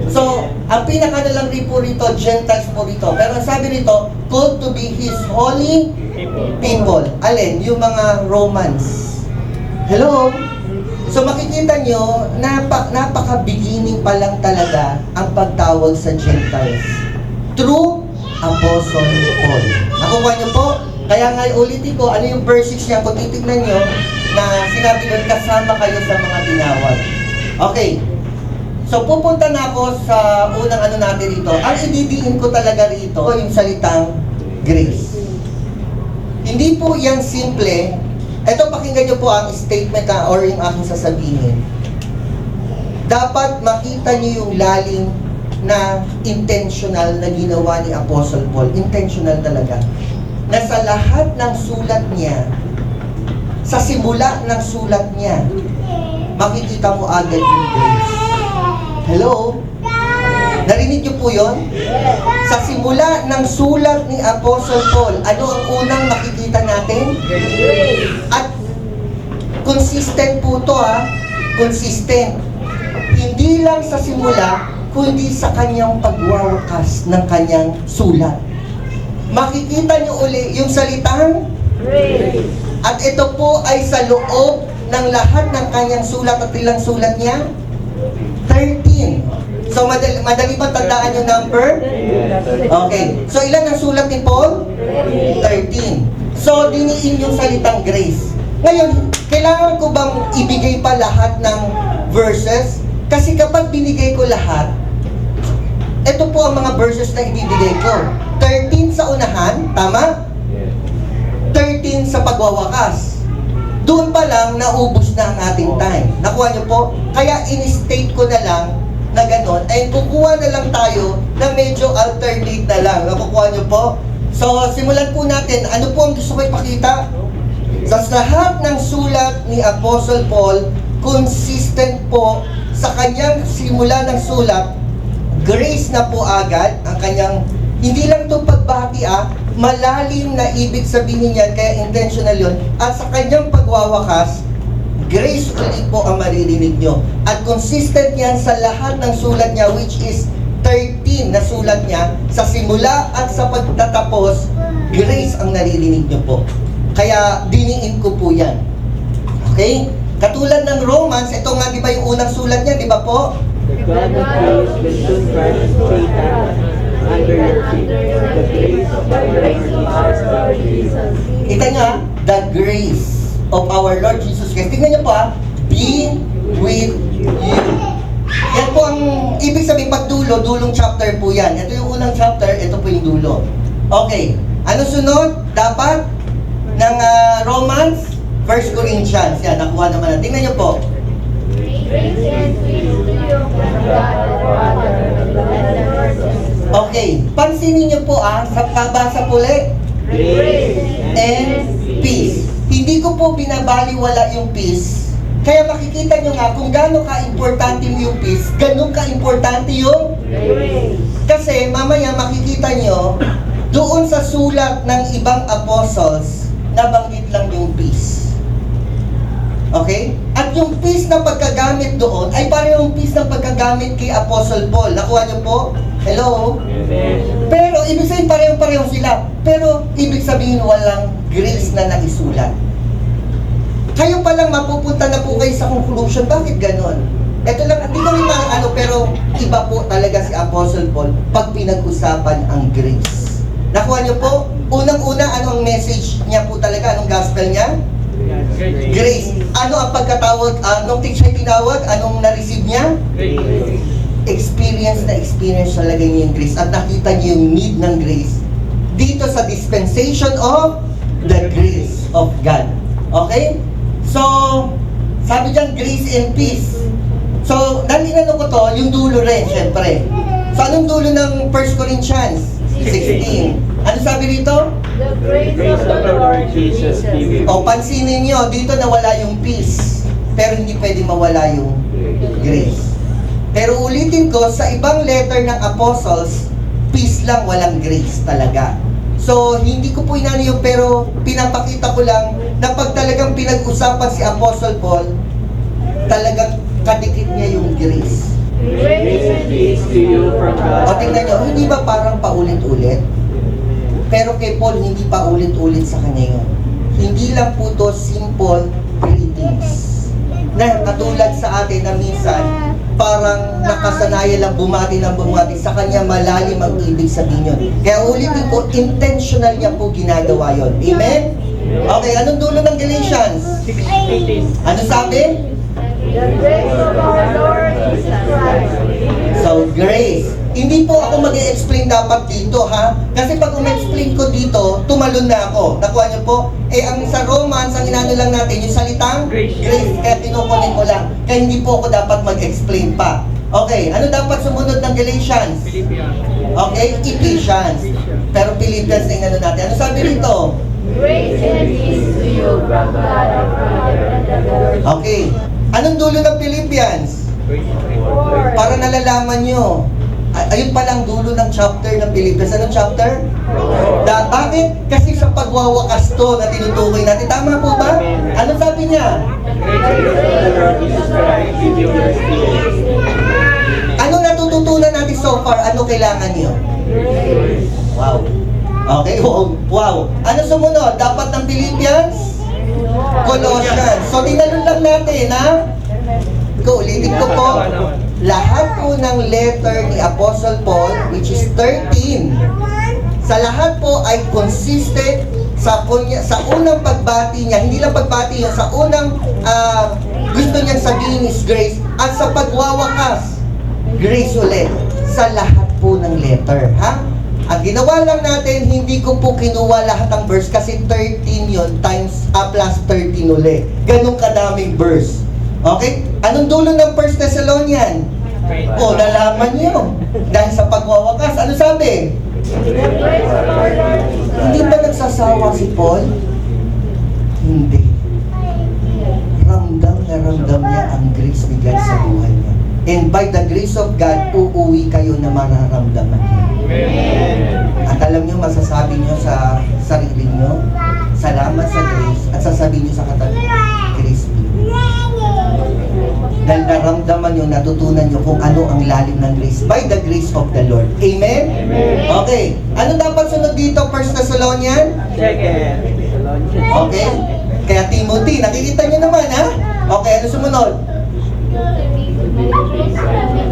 So, ang pinaka lang rin po rito, Gentiles po rito. Pero ang sabi rito, called to be His holy people. Alin? Yung mga Romans. Hello? So makikita nyo, napaka-beginning pa lang talaga ang pagtawag sa Gentiles. Through Apostle Paul. Nakuha nyo po? Kaya nga ulitin ko, ano yung verse 6 niya? Kung titignan nyo, na sinabi doon, kasama kayo sa mga tinawag. Okay. So pupunta na ako sa unang ano natin rito. Ang ididiin ko talaga rito, yung salitang grace. Hindi po yan simple. Ito, pakinggan nyo po ang statement or yung aking sasabihin. Dapat makita nyo yung lalim na intentional na ginawa ni Apostle Paul. Intentional talaga. Na sa lahat ng sulat niya, sa simula ng sulat niya, makikita mo agad yung grace. Hello? Narinig niyo po yun? Sa simula ng sulat ni Apostle Paul, ano ang unang makikita natin? At consistent po to consistent. Hindi lang sa simula, kundi sa kanyang pagwawakas ng kanyang sulat. Makikita niyo uli yung salitang grace. At ito po ay sa loob ng lahat ng kanyang sulat. At ilang sulat niya? 13. So, madali ba tandaan yung number? Okay. So, ilan ang sulat ni Paul? 13. So, diniin yung salitang grace. Ngayon, kailangan ko bang ibigay pa lahat ng verses? Kasi kapag binigay ko lahat, ito po ang mga verses na ibibigay ko. 13 sa unahan, tama? 13 sa pagwawakas. Doon pa lang, naubos na ang ating time. Nakuha niyo po? Kaya in-state ko na lang na gano'n, ay kukuha na lang tayo na medyo alternate na lang. Nakukuha niyo po? So, simulan po natin. Ano po ang gusto ko ipakita? Sa lahat ng sulat ni Apostle Paul, consistent po sa kanyang simula ng sulat, grace na po agad ang kanyang, hindi lang itong pagbati malalim na ibig sabihin yan, kaya intentional yun. At sa kanyang pagwawakas, grace ulit po ang maririnig nyo. At consistent yan sa lahat ng sulat niya, which is 13 na sulat niya. Sa simula at sa pagtatapos, grace ang naririnig nyo po. Kaya diniin ko po yan. Okay? Katulad ng Romans, ito nga di ba yung unang sulat niya, di ba po? The God of grace will soon grant Satan under your feet. The grace of our Lord Jesus. Ito nga, the grace of our Lord Jesus Christ. Tingnan niyo po be with you. Yan po ang ibig sabihin pag dulo, dulong chapter po yan. Ito yung unang chapter, ito po yung dulo. Okay, ano sunod? Dapat ng Romans, 1 Corinthians. Yan, nakuha naman natin. Tingnan niyo po. Grace and peace to you from God the Father and the Lord Jesus. Okay, pansinin niyo po sa pabasa po ulit. Grace And peace. Hindi ko po binabaliwala yung peace. Kaya makikita nyo nga kung gaano ka-importante yung peace, ganun ka-importante yung grace. kasi mamaya makikita nyo doon sa sulat ng ibang apostles, nabanggit lang yung peace. Okay? At yung peace na pagkagamit doon ay parehong peace na pagkagamit kay Apostle Paul. Nakuha nyo po? Hello? Pero ibig sabihin pareho sila. Pero ibig sabihin walang grace na naisulat. Kayo pa lang mapupunta na po kayo sa conclusion. Bakit ganon? Ito lang, hindi ko rin pero iba po talaga si Apostle Paul pag pinag-usapan ang grace. Nakuha nyo po? Unang-una, ano ang message niya po talaga? Anong gospel niya? Grace. Ano ang pagkatawag? Nung siya tinawag, anong na-receive niya? Experience talaga niya yung grace. At nakita niya yung need ng grace dito sa dispensation of the grace of God. Okay? So, sabi dyan, grace and peace. So, nalinano ko to, yung dulo rin, syempre. So, anong dulo ng 1 Corinthians? 16. Ano sabi dito? The grace of the Lord Jesus. O, pansinin nyo, dito nawala yung peace. Pero hindi pwede mawala yung grace. Pero ulitin ko, sa ibang letter ng apostles, peace lang, walang grace talaga. So, hindi ko po inano yung, pero pinapakita ko lang na pag talagang pinag-usapan si Apostle Paul, talagang kadikit niya yung grace. Grace and peace to you from O God. tingnan nyo, hindi ba parang paulit-ulit? Pero kay Paul, hindi pa ulit-ulit sa kanya yun. Hindi lang po to simple greetings. Na katulad sa atin na minsan, parang nakasanayan lang bumati ng bumati. Sa kanya malalim ang ibig sabihin yun. Kaya ulitin ko, intentional niya po ginagawa yun. Amen? Okay, anong dulo ng Galatians? 6:18. Ano sabi? The grace of our Lord Jesus Christ. So, grace. Hindi po ako mag-i-explain dapat dito, ha? Kasi pag um-explain ko dito, tumalon na ako. Nakuha niyo po? Ang sa Romans, ang inano lang natin, yung salitang Grace. Kaya kinukunin ko lang. Kaya hindi po ako dapat mag-explain pa. Okay, ano dapat sumunod ng Galatians? Philippians. Okay, Ephesians. Pero Philippians na inano natin. Ano sabi rito? Grace and peace to you from God our Father and the Lord. Okay. Anong dulo ng Philippians? Para nalalaman nyo. Ayun palang dulo ng chapter ng Philippians. Anong chapter? Bakit? Kasi sa pagwawakas to na tinutukoy natin. Tama po ba? Ano sabi niya? Grace of the Lord Jesus Christ with you your spirit. Ano natututunan natin so far? Ano kailangan niyo? Wow. Okay, wow. Ano sumunod? Dapat ng Philippians? Colossians. So, tinalon lang natin, ha? Ulitin ko po. Lahat po ng letter ni Apostle Paul, which is 13, sa lahat po ay consistent sa unang pagbati niya. Hindi lang pagbati niya, sa unang gusto niyang sabihin is grace. At sa pagwawakas, grace ulit. Sa lahat po ng letter, ha? Ang ginawa lang natin, hindi ko po kinuha lahat ng verse kasi 13 yon times plus 13 uli. Ganun kadaming verse. Okay? Anong dulo ng 1 Thessalonian? O, nalaman niyo. Dahil sa pagwawakas, ano sabi? The grace of our Lord Jesus Christ. Hindi ba nagsasawa si Paul? Hindi. Ramdam na ramdam niya ang grace ni God sa buhay niya. And by the grace of God, uuwi kayo na mararamdaman niyo. At alam niyo, masasabi niyo sa sarili niyo, salamat sa grace, at sasabihin niyo sa katabi, grace be. Dahil naramdaman niyo, natutunan niyo kung ano ang lalim ng grace by the grace of the Lord. Amen? Okay. Ano dapat sunod dito, 1 Thessalonian? Second Thessalonians. Okay. Kaya Timothy, nakikita niyo naman, ha? Okay, ano sumunod?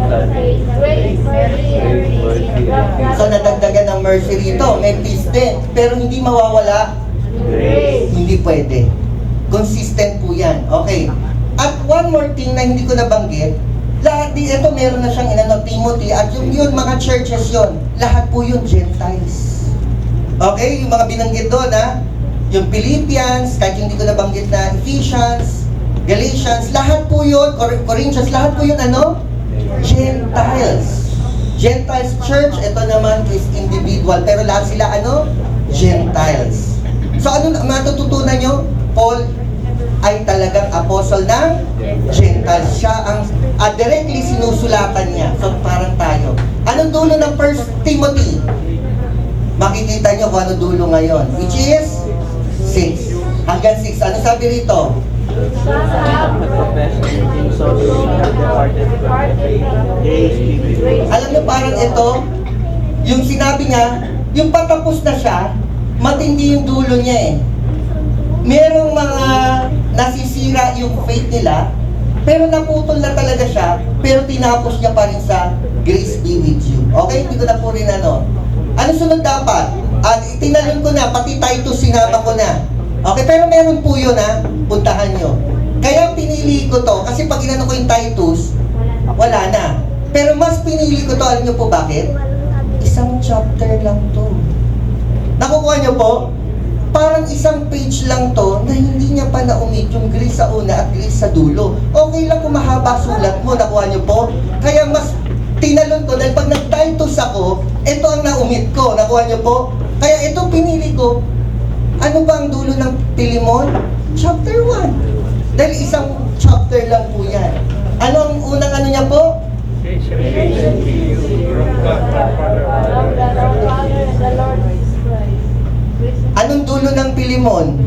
Grace, mercy, and peace from God. So, nadagdagan ng mercy rito. May peace din. Pero hindi mawawala. Grace. Hindi pwede. Consistent po yan. Okay. At one more thing na hindi ko nabanggit, lahat ito meron na siyang inano, Timothy, at yun mga churches yun, lahat po yun Gentiles. Okay? Yung mga binanggit doon, ha? Yung Philippians, kahit hindi ko nabanggit na Ephesians, Galatians, lahat po yun, Corinthians, lahat po yun ano? Gentiles. Gentiles church, ito naman is individual, pero lahat sila ano? Gentiles. So ano matututunan nyo? Paul ay talagang apostle ng Gentiles. Siya ang directly sinusulatan niya. So parang tayo. Anong dulo ng 1 Timothy? Makikita nyo kung ano dulo ngayon. Which is 6. Hanggang 6. Ano sabi rito? Alam nyo parang ito, yung sinabi niya, yung patapos na siya, matindi yung dulo niya eh. Merong mga nasisira yung faith nila, pero naputol na talaga siya, pero tinapos niya pa rin sa grace be with you. Okay? Hindi ko na po rin ano. Ano sunod dapat? At tinalon ko na, pati Titus sinama ko na. Okay, pero meron po yun ha, puntahan nyo. Kaya pinili ko to, kasi pag inano ko yung Titus, wala na. Pero mas pinili ko to, alam nyo po bakit? Isang chapter lang to. Nakukuha nyo po? Parang isang page lang to na hindi niya pa na-omit yung grace sa una at grace sa dulo. Okay lang kung mahaba sulat mo, nakuha nyo po? Kaya mas tinalon ko dahil pag nag-Titus ako, ito ang na-omit ko, nakuha nyo po? Kaya ito pinili ko. Ano ba ang dulo ng Pilimon? Chapter 1. Dahil isang chapter lang po yan. Ano ang unang ano niya po? Anong dulo ng Pilimon?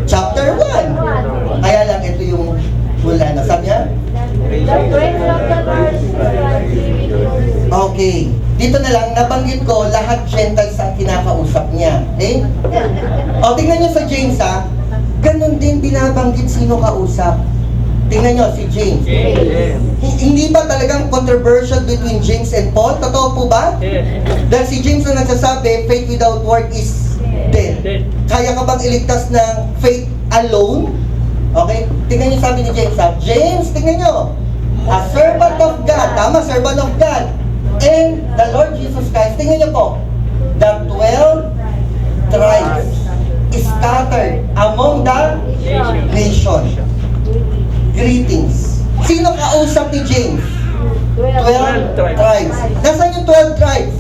Chapter 1. Kaya lang ito yung mula na. Sabi niya? The grace of the Lord Jesus Christ. Okay. Dito na lang, nabanggit ko lahat Gentiles ang kinakausap niya. Okay? O, tingnan nyo sa James ha. Ganon din binabanggit sino kausap. Tingnan nyo si James. Hindi ba talagang controversial between James and Paul? Totoo po ba? Dahil si James na nagsasabi, faith without work is dead. Kaya ka bang iligtas ng faith alone? Okay? Tingnan nyo sabi ni James ha. James, tingnan nyo. A servant of God. Tama, servant of God. And the Lord Jesus Christ. Tingnan nyo po. The 12 tribes scattered among the nation. Greetings. Sino kausap ni James? 12 tribes. Nasaan yung 12 tribes?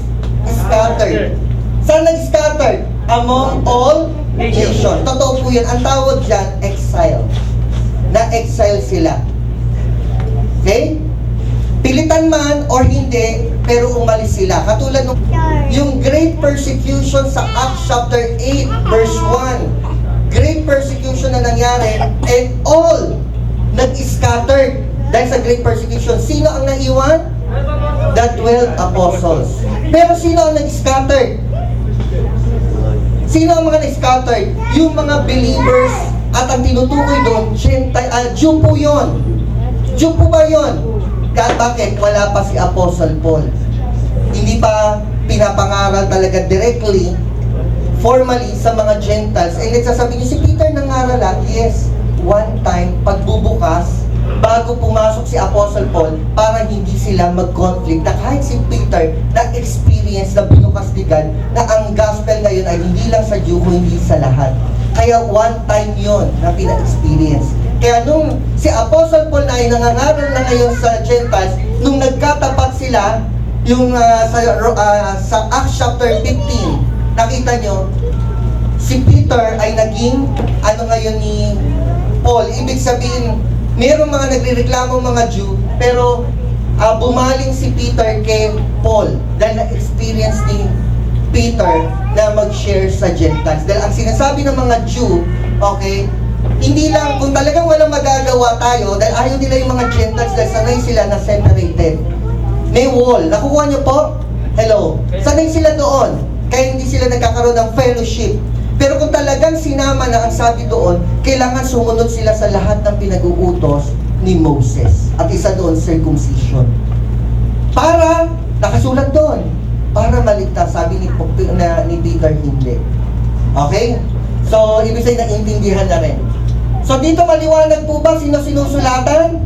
Scattered. Saan nag-scattered? Among all nation. Totoo po yan. Ang tawag dyan, exile. Na-exile sila. Okay? Pilitan man or hindi, pero umalis sila. Katulad ng yung great persecution sa Acts chapter 8 verse 1. Great persecution na nangyari and all nag-scattered dahil sa great persecution. Sino ang naiwan? The 12 apostles. Pero sino ang nag-scattered? Sino ang mga nag-scattered? Yung mga believers at ang tinutukoy doon, Jew po yun. Jew po ba yun? Bakit? Wala pa si Apostle Paul. Hindi pa pinapangaral talaga directly, formally sa mga Gentiles. And nagsasabi niyo, si Peter nangaral lang. Yes, one time, pagbubukas, bago pumasok si Apostle Paul, para hindi sila mag-conflict. Na kahit si Peter na-experience, na binukas ni God, na ang gospel ngayon ay hindi lang sa Jew, hindi sa lahat. Kaya one time yon na pina-experience. Kaya nung si Apostle Paul na ay nangangaral na ngayon sa Gentiles, nung nagkatapat sila, yung sa Acts chapter 15, nakita nyo, si Peter ay naging, ngayon ni Paul. Ibig sabihin, mayroong mga nagrereklamo mga Jew, pero bumaling si Peter kay Paul dahil na-experience ni Peter na mag-share sa Gentiles. Dahil ang sinasabi ng mga Jew, okay, hindi lang, kung talagang walang magagawa tayo, dahil ayaw nila yung mga Gentiles dahil sanay sila na separated. May wall. Nakuha nyo po? Hello. Sanay sila doon. Kaya hindi sila nagkakaroon ng fellowship. Pero kung talagang sinama na ang sabi doon, kailangan sumunod sila sa lahat ng pinag-uutos ni Moses. At isa doon, circumcision. Para, nakasulat doon, para maligtas. Sabi ni Peter, hindi. Okay? So, ibig sabihin, naiintindihan na rin. So, dito maliwanag po ba sino sinusulatan?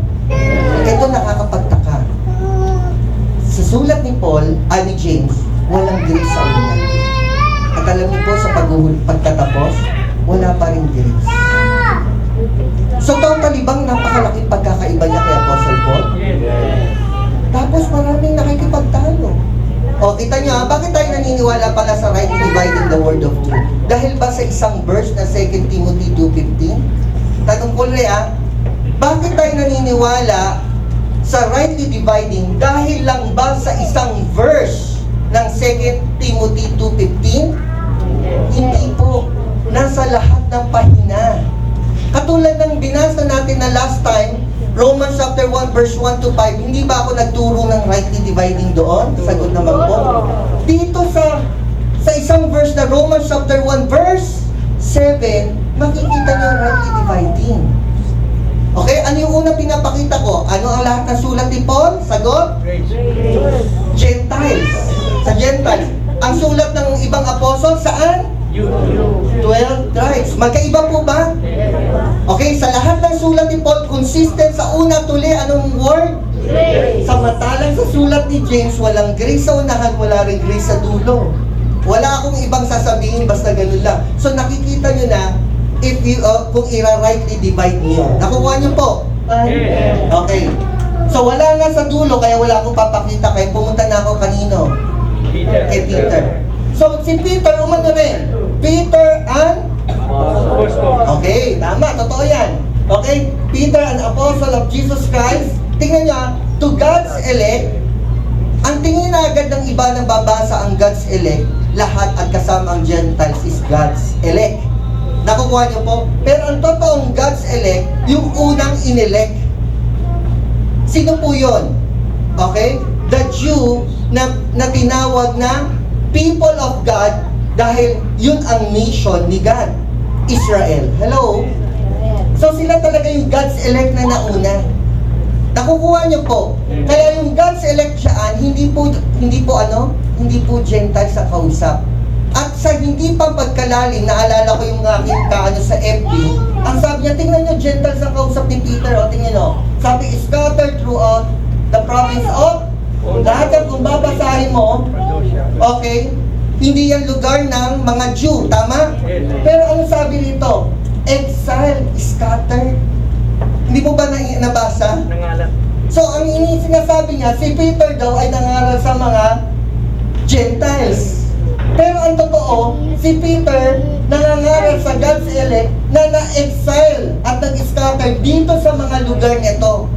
Ito nakakapagtaka. Sa sulat ni Paul, ni James, walang grace sa una. At alam niyo po, sa pagtatapos, wala pa rin grace. So, totally bang napakalaking pagkakaiba niya kay Apostle Paul? Tapos maraming nakikipagtalo. O, kita niyo, bakit tayo naniniwala pala sa rightly dividing the word of truth? Dahil ba sa isang verse na 2 Timothy 2:15? Tanong ko rin bakit tayo naniniwala sa rightly dividing? Dahil lang ba sa isang verse ng 2 Timothy 2:15? Hindi po. Nasa lahat ng pahina. Katulad ng binasa natin na last time, Romans chapter 1 verse 1 to 5, hindi ba ako nagturo ng rightly dividing doon? Sagot naman po. Dito sa isang verse na Romans chapter 1 verse 7, makikita niyo ang rightly dividing. Okay? Ano yung unang pinapakita ko? Ano ang lahat ng sulat ni Paul? Sagot? Gentiles. Sa Gentiles. Ang sulat ng ibang apostol, saan? 12 tribes. Magkaiba po ba? Okay, sa lahat ng sulat ni Paul, consistent sa una tuli, anong word? Grace. Samantalang sa sulat ni James, walang grace sa unahan, wala rin grace sa dulo. Wala akong ibang sasabihin, basta ganun lang. So nakikita nyo na, if you, kung rightly divide niyo. Nakukuha nyo po? Okay. So wala nga sa dulo, kaya wala akong papakita, kaya pumunta na ako kanino? Kay Peter. So si Peter, umano rin. Peter and okay, tama, totoo yan. Okay, Peter, an apostle of Jesus Christ. Tingnan niya, to God's elect. Ang tingin na agad ng iba nang babasa ang God's elect, lahat at kasama ang Gentiles is God's elect. Nakukuha niyo po? Pero ang totoong God's elect, yung unang inelect. Sino po yun? Okay? The Jew na tinawag na people of God dahil yun ang nation ni God, Israel. Hello? So sila talaga yung God's elect na nauna. Nakukuha niyo po. Kaya yung God's elect dyan, hindi po Gentiles sa kausap. At sa hindi pa pagkalalim, naalala ko yung aking kaano sa FB, ang sabi niya, tingnan niyo, Gentiles ang kausap ni Peter, o tingnan niyo, sabi, scattered throughout the province of, lahat yan, kung babasahin mo, okay, hindi yan lugar ng mga Jew, tama? Pero ano sabi rito? Exile, scattered. Hindi mo ba nabasa? Nangalan. So, ang sinasabi niya, si Peter daw ay nangaral sa mga Gentiles. Pero ang totoo, si Peter nangangaral sa God's elect na na-exile at nag-scatter dito sa mga lugar nito.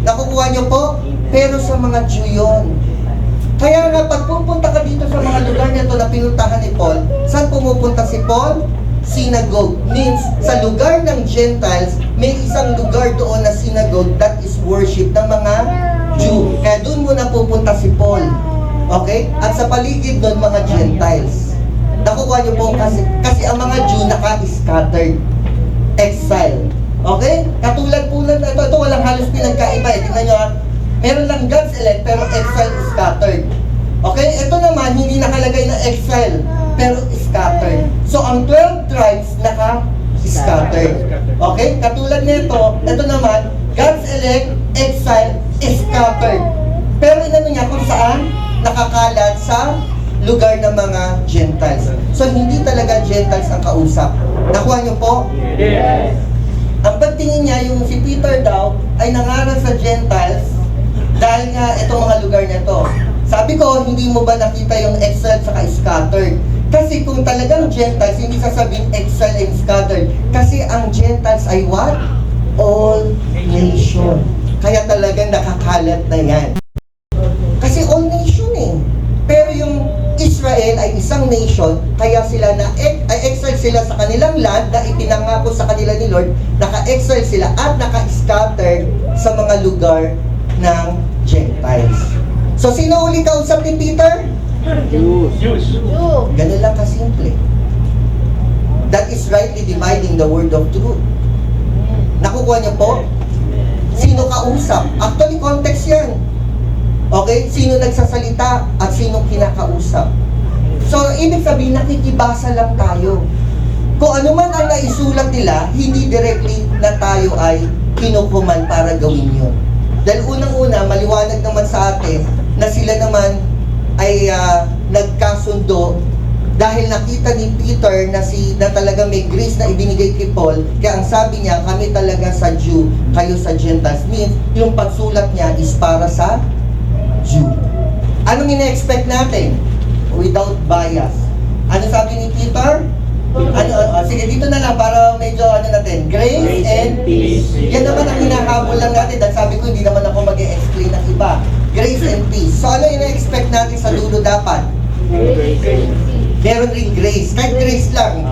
Nakukuha niyo po? Pero sa mga Jew yun. Kaya nga, pag pupunta ka dito sa mga lugar nito na pinuntahan ni Paul, saan pumupunta si Paul? Synagogue. Means, sa lugar ng Gentiles, may isang lugar doon na synagogue that is worship ng mga Jew. Kaya doon muna pupunta si Paul. Okay? At sa paligid doon, mga Gentiles. Nakukuha niyo po kasi ang mga Jew naka-scattered. Exile. Okay? Katulad po na ito walang halos pinagkaiba eh. Tingnan nyo ha. Meron lang God's elect pero exile scattered. Okay? Ito naman, hindi nakalagay na exile pero scattered. So, ang 12 tribes naka-scattered. Okay? Katulad nito, ito naman, God's elect, exile, scattered. Pero inano niya kung saan? Nakakalat sa lugar ng mga Gentiles. So, hindi talaga Gentiles ang kausap. Nakuha niyo po? Yes. Ang pagtingin niya, yung si Peter daw, ay nangaral sa Gentiles dahil nga itong mga lugar na ito. Sabi ko, hindi mo ba nakita yung exile saka scattered? Kasi kung talagang Gentiles, hindi sasabihin exile and scattered. Kasi ang Gentiles ay what? All nation. Kaya talagang nakakalat na yan. Kasi all nation eh. Pero yung Israel ay isang nation, kaya sila exile sila sa kanilang land na ipinangako sa kanila ni Lord, naka-exile sila at naka-scatter sa mga lugar ng Gentiles. So, sino uli kausap ni Peter? Jews. Ganun lang kasimple. That is rightly dividing the word of truth. Nakukuha niyo po? Sino kausap? Actually, context yan. Okay? Sino nagsasalita at sino kinakausap. So, ibig sabihin, nakikibasa lang tayo. Kung ano man ang naisulat nila, hindi directly na tayo ay kinukuman para gawin yun. Dahil unang-una, maliwanag naman sa atin na sila naman ay nagkasundo dahil nakita ni Peter na talaga may grace na ibinigay kay Paul. Kaya ang sabi niya, kami talaga sa Jew, kayo sa Gentiles. Means, yung pagsulat niya is para sa Jew. Anong ina-expect natin? Without bias. Ano sabi ni Peter? Sige, dito na lang para medyo natin. Grace and peace. Yan naman ang hinahabol lang natin. Dahil sabi ko, hindi naman ako mag-e-explain ng iba. Grace and peace. So, ano ina-expect natin sa dulo dapat? Meron rin grace. Kahit grace lang.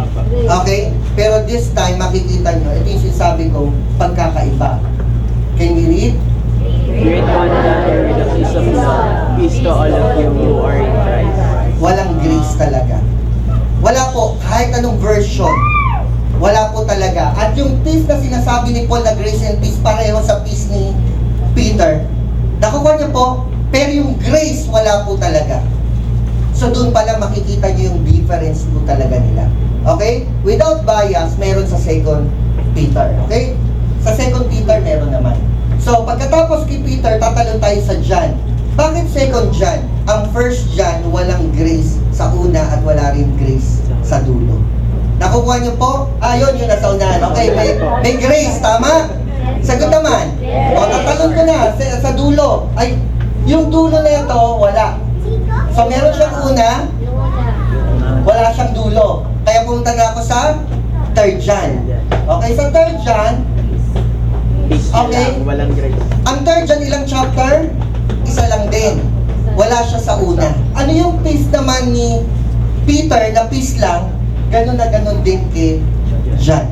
Okay? Pero this time, makikita nyo, ito yung sinasabi ko, pagkakaiba. Can we read? Greet one another with a kiss of love. Peace to all of you who are in Christ. Walang grace talaga. Wala po, kahit anong version. Wala po talaga. At yung peace na sinasabi ni Paul na grace and peace, pareho sa peace ni Peter. Nakuha niyo po, pero yung grace, wala po talaga. So doon pala makikita niyo yung difference po talaga nila. Okay? Without bias, meron sa 2 Peter. Okay? Sa 2 Peter, meron naman. So, pagkatapos kay Peter, tatalon tayo sa John. Bakit 2 John? Ang 1 John, walang grace sa una at wala rin grace sa dulo. Nakukuha niyo po? Yun yung nasa unahan. Okay, may grace, tama? Sagot naman. O, tatalon ko na sa dulo. Ay, yung dulo na ito, wala. So, meron siyang una, wala siyang dulo. Kaya pumunta na ako sa 3 John. Okay, sa 3 John, Peace okay. lang, walang grace. ang 3 John ilang chapter? Isa lang din. Wala siya sa una. Ano yung peace naman ni Peter na peace lang, ganun na ganun din kay John.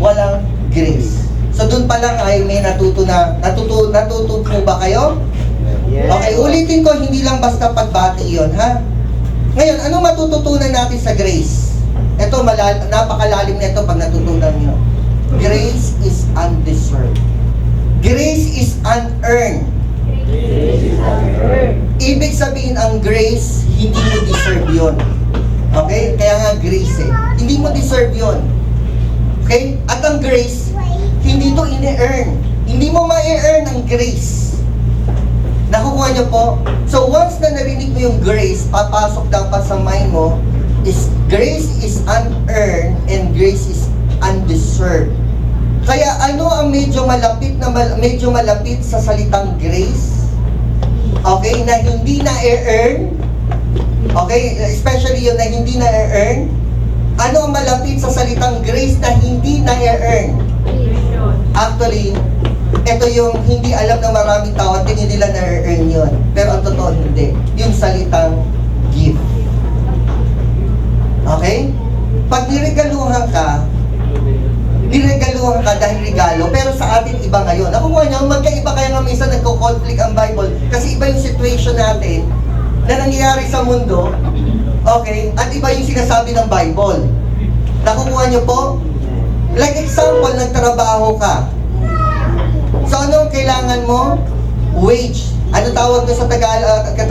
Walang grace. So doon pa lang ay may natuto po ba kayo? Yes. Okay, ulitin ko, hindi lang basta pagbati yon, ha? Ngayon, ano matututunan natin sa grace? Ito, napakalalim na ito pag natutunan nyo. Grace is undeserved. Grace is unearned. Ibig sabihin, ang grace, hindi mo deserve yon. Okay? Kaya nga grace eh. Hindi mo deserve yon. Okay? At ang grace, hindi to ini-earn. Hindi mo ma-earn ang grace. Nakukuha niyo po? So once na narinig mo yung grace, papasok dapat sa mind mo, is grace is unearned and grace is undeserved. Kaya ano ang medyo malapit sa salitang grace? Okay, na hindi na-earn. Okay, especially yung na hindi na-earn. Ano ang malapit sa salitang grace na hindi na-earn? Actually, ito yung hindi alam ng maraming tao at tingin nila na-earn yun. Pero ang totoo hindi. Yung salitang gift. Okay? Pag niregaluhan ka dahil regalo, pero sa atin iba ngayon. Nakukuha niyo, magkaiba kaya nga minsan nagko-conflict ang Bible kasi iba yung situation natin na nangyayari sa mundo, okay, at iba yung sinasabi ng Bible. Nakukuha niyo po? Like example, nagtrabaho ka. So anong kailangan mo? Wage. Ano tawag doon sa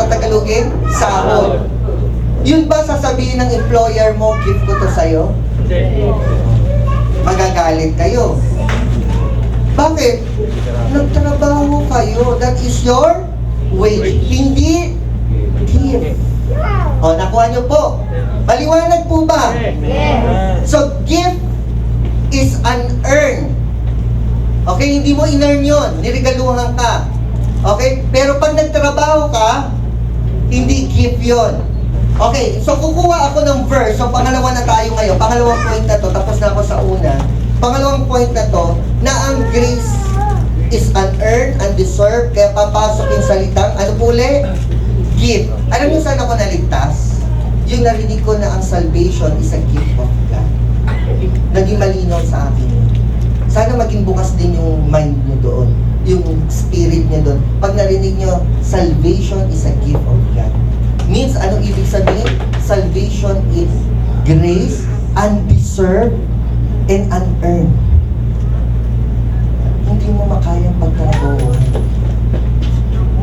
Tagalogin? Sahod. Yun ba sasabihin ng employer mo, gift ko to sa'yo? Magagalit kayo. Bakit? Nagtrabaho kayo. That is your wage. Hindi gift. O, nakuha nyo po. Maliwanag po ba? So, gift is unearned. Okay, hindi mo in-earn yun. Niregaluhan ka. Okay? Pero pag nagtrabaho ka, hindi gift yun. Okay, so kukuha ako ng verse. So, pangalawa na tayo ngayon. Pangalawang point na to. Tapos na ako sa una. Pangalawang point na to, na ang grace is unearned, undeserved. Kaya papasok yung salitang, ano po ulit? Gift. Alam niyo saan ako naligtas? Yung narinig ko na ang salvation is a gift of God. Naging malinaw sa akin. Sana maging bukas din yung mind nyo doon, yung spirit nyo doon. Pag narinig nyo, salvation is a gift of God. Means, ano ibig sabihin? Salvation is grace, undeserved, and unearned. Hindi mo makayang pagtrabahuan.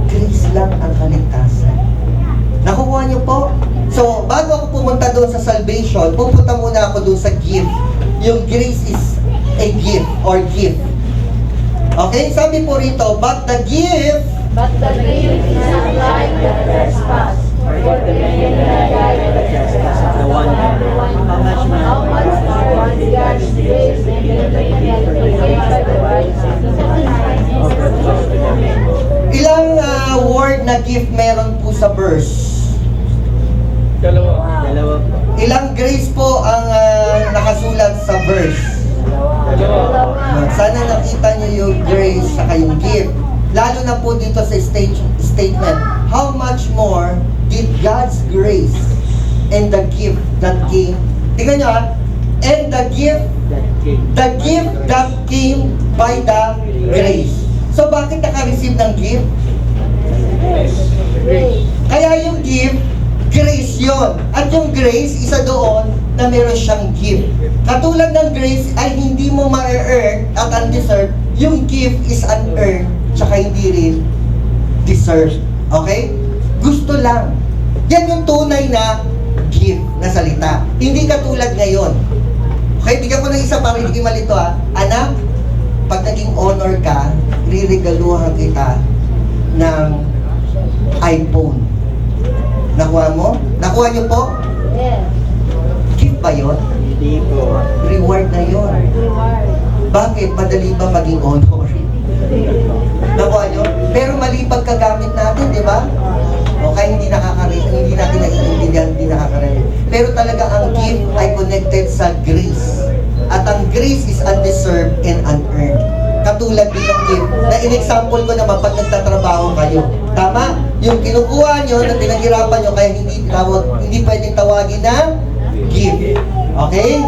Grace lang ang kaligtasan. Nakuha nyo po? So, bago ako pumunta doon sa salvation, pupunta muna ako doon sa gift. Yung grace is a gift or gift. Okay? Sabi po rito, but the gift is not like the trespass. For the many that died in the trespass of the one, how much more once God's grace and the gift by the rights of the ilang word na gift meron po sa verse? Dalawa po. Ilang grace po ang nakasulat sa verse? Sana nakita niyo yung grace sa yung gift. Lalo na po dito sa statement, how much more did God's grace and the gift that came, tingnan nyo and the gift that came by the grace. So bakit naka-receive ng gift? Kaya yung gift, grace yon. At yung grace, isa doon na meron siyang gift. Katulad ng grace ay hindi mo ma-earn at undeserved, yung gift is unearned, tsaka hindi rin deserved. Okay? Gusto lang. Yan yung tunay na gift na salita. Hindi katulad ngayon. Okay, bigyan ko ng isa para hindi malito Anak, pag naging honor ka, riregaluhan kita ng iPhone. Nakuha mo? Nakuha niyo po? Gift ba yun? Hindi po. Reward na yun. Bakit? Madali ba maging honor? Nakuha niyo? Pero mali pagkagamit natin, di ba? Okay, hindi natin naiintindihan, hindi nakakarinig. Pero talaga ang gift ay connected sa grace. At ang grace is undeserved and unearned. Katulad din ng gift na in-example ko naman pag nagtatrabaho kayo. Tama? Yung kinukuha nyo na pinaghirapan nyo kaya hindi pwedeng tawagin na gift. Okay?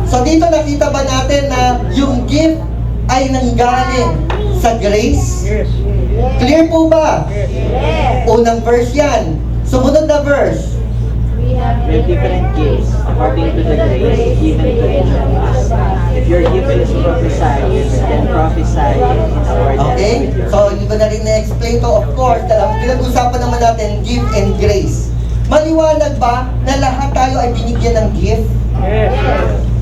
So dito nakita ba natin na yung gift ay nanggaling sa grace? Yes. Clear po ba? Yes. Unang verse yan. Sumunod na verse. We have We have different gifts according to the grace given to each of us. If your gift is prophesying, then prophesy in accordance Okay? with your So, hindi ko na rin na-explain to. Of course, pinag-usapan naman natin gift and grace. Maliwanag ba na lahat tayo ay binigyan ng gift?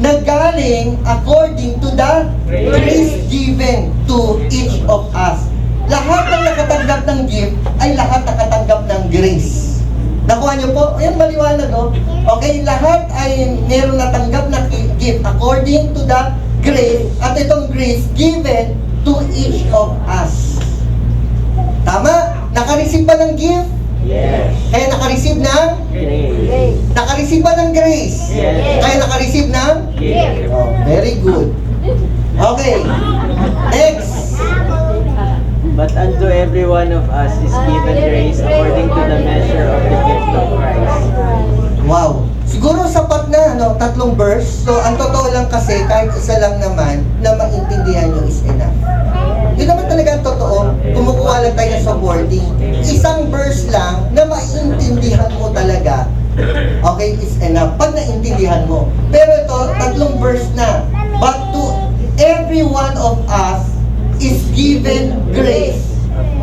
Na galing according to the grace given to each of us. Lahat ng nakatanggap ng gift ay lahat nakatanggap ng grace. Nakuha niyo po? Ayan, maliwanag, no? Okay, lahat ay meron natanggap na gift according to the grace, at itong grace given to each of us. Tama? Naka-receive ba ng gift? Yes. Kaya naka-receive ng? Grace. Naka-receive ba ng grace? Yes. Kaya naka-receive ng? Gift. Oh, very good. Okay. Next. But unto every one of us is given grace according to the measure of the gift of Christ. Wow. Siguro sapat na, no? 3 verse. So, ang totoo lang kasi, kahit isa lang naman, na maintindihan nyo is enough. Yun naman talaga ang totoo. Kumukuha lang tayo sa wording. Isang verse lang na maintindihan mo talaga, okay, is enough. Pag naintindihan mo. Pero ito, 3 verse na. But to every one of us is given grace.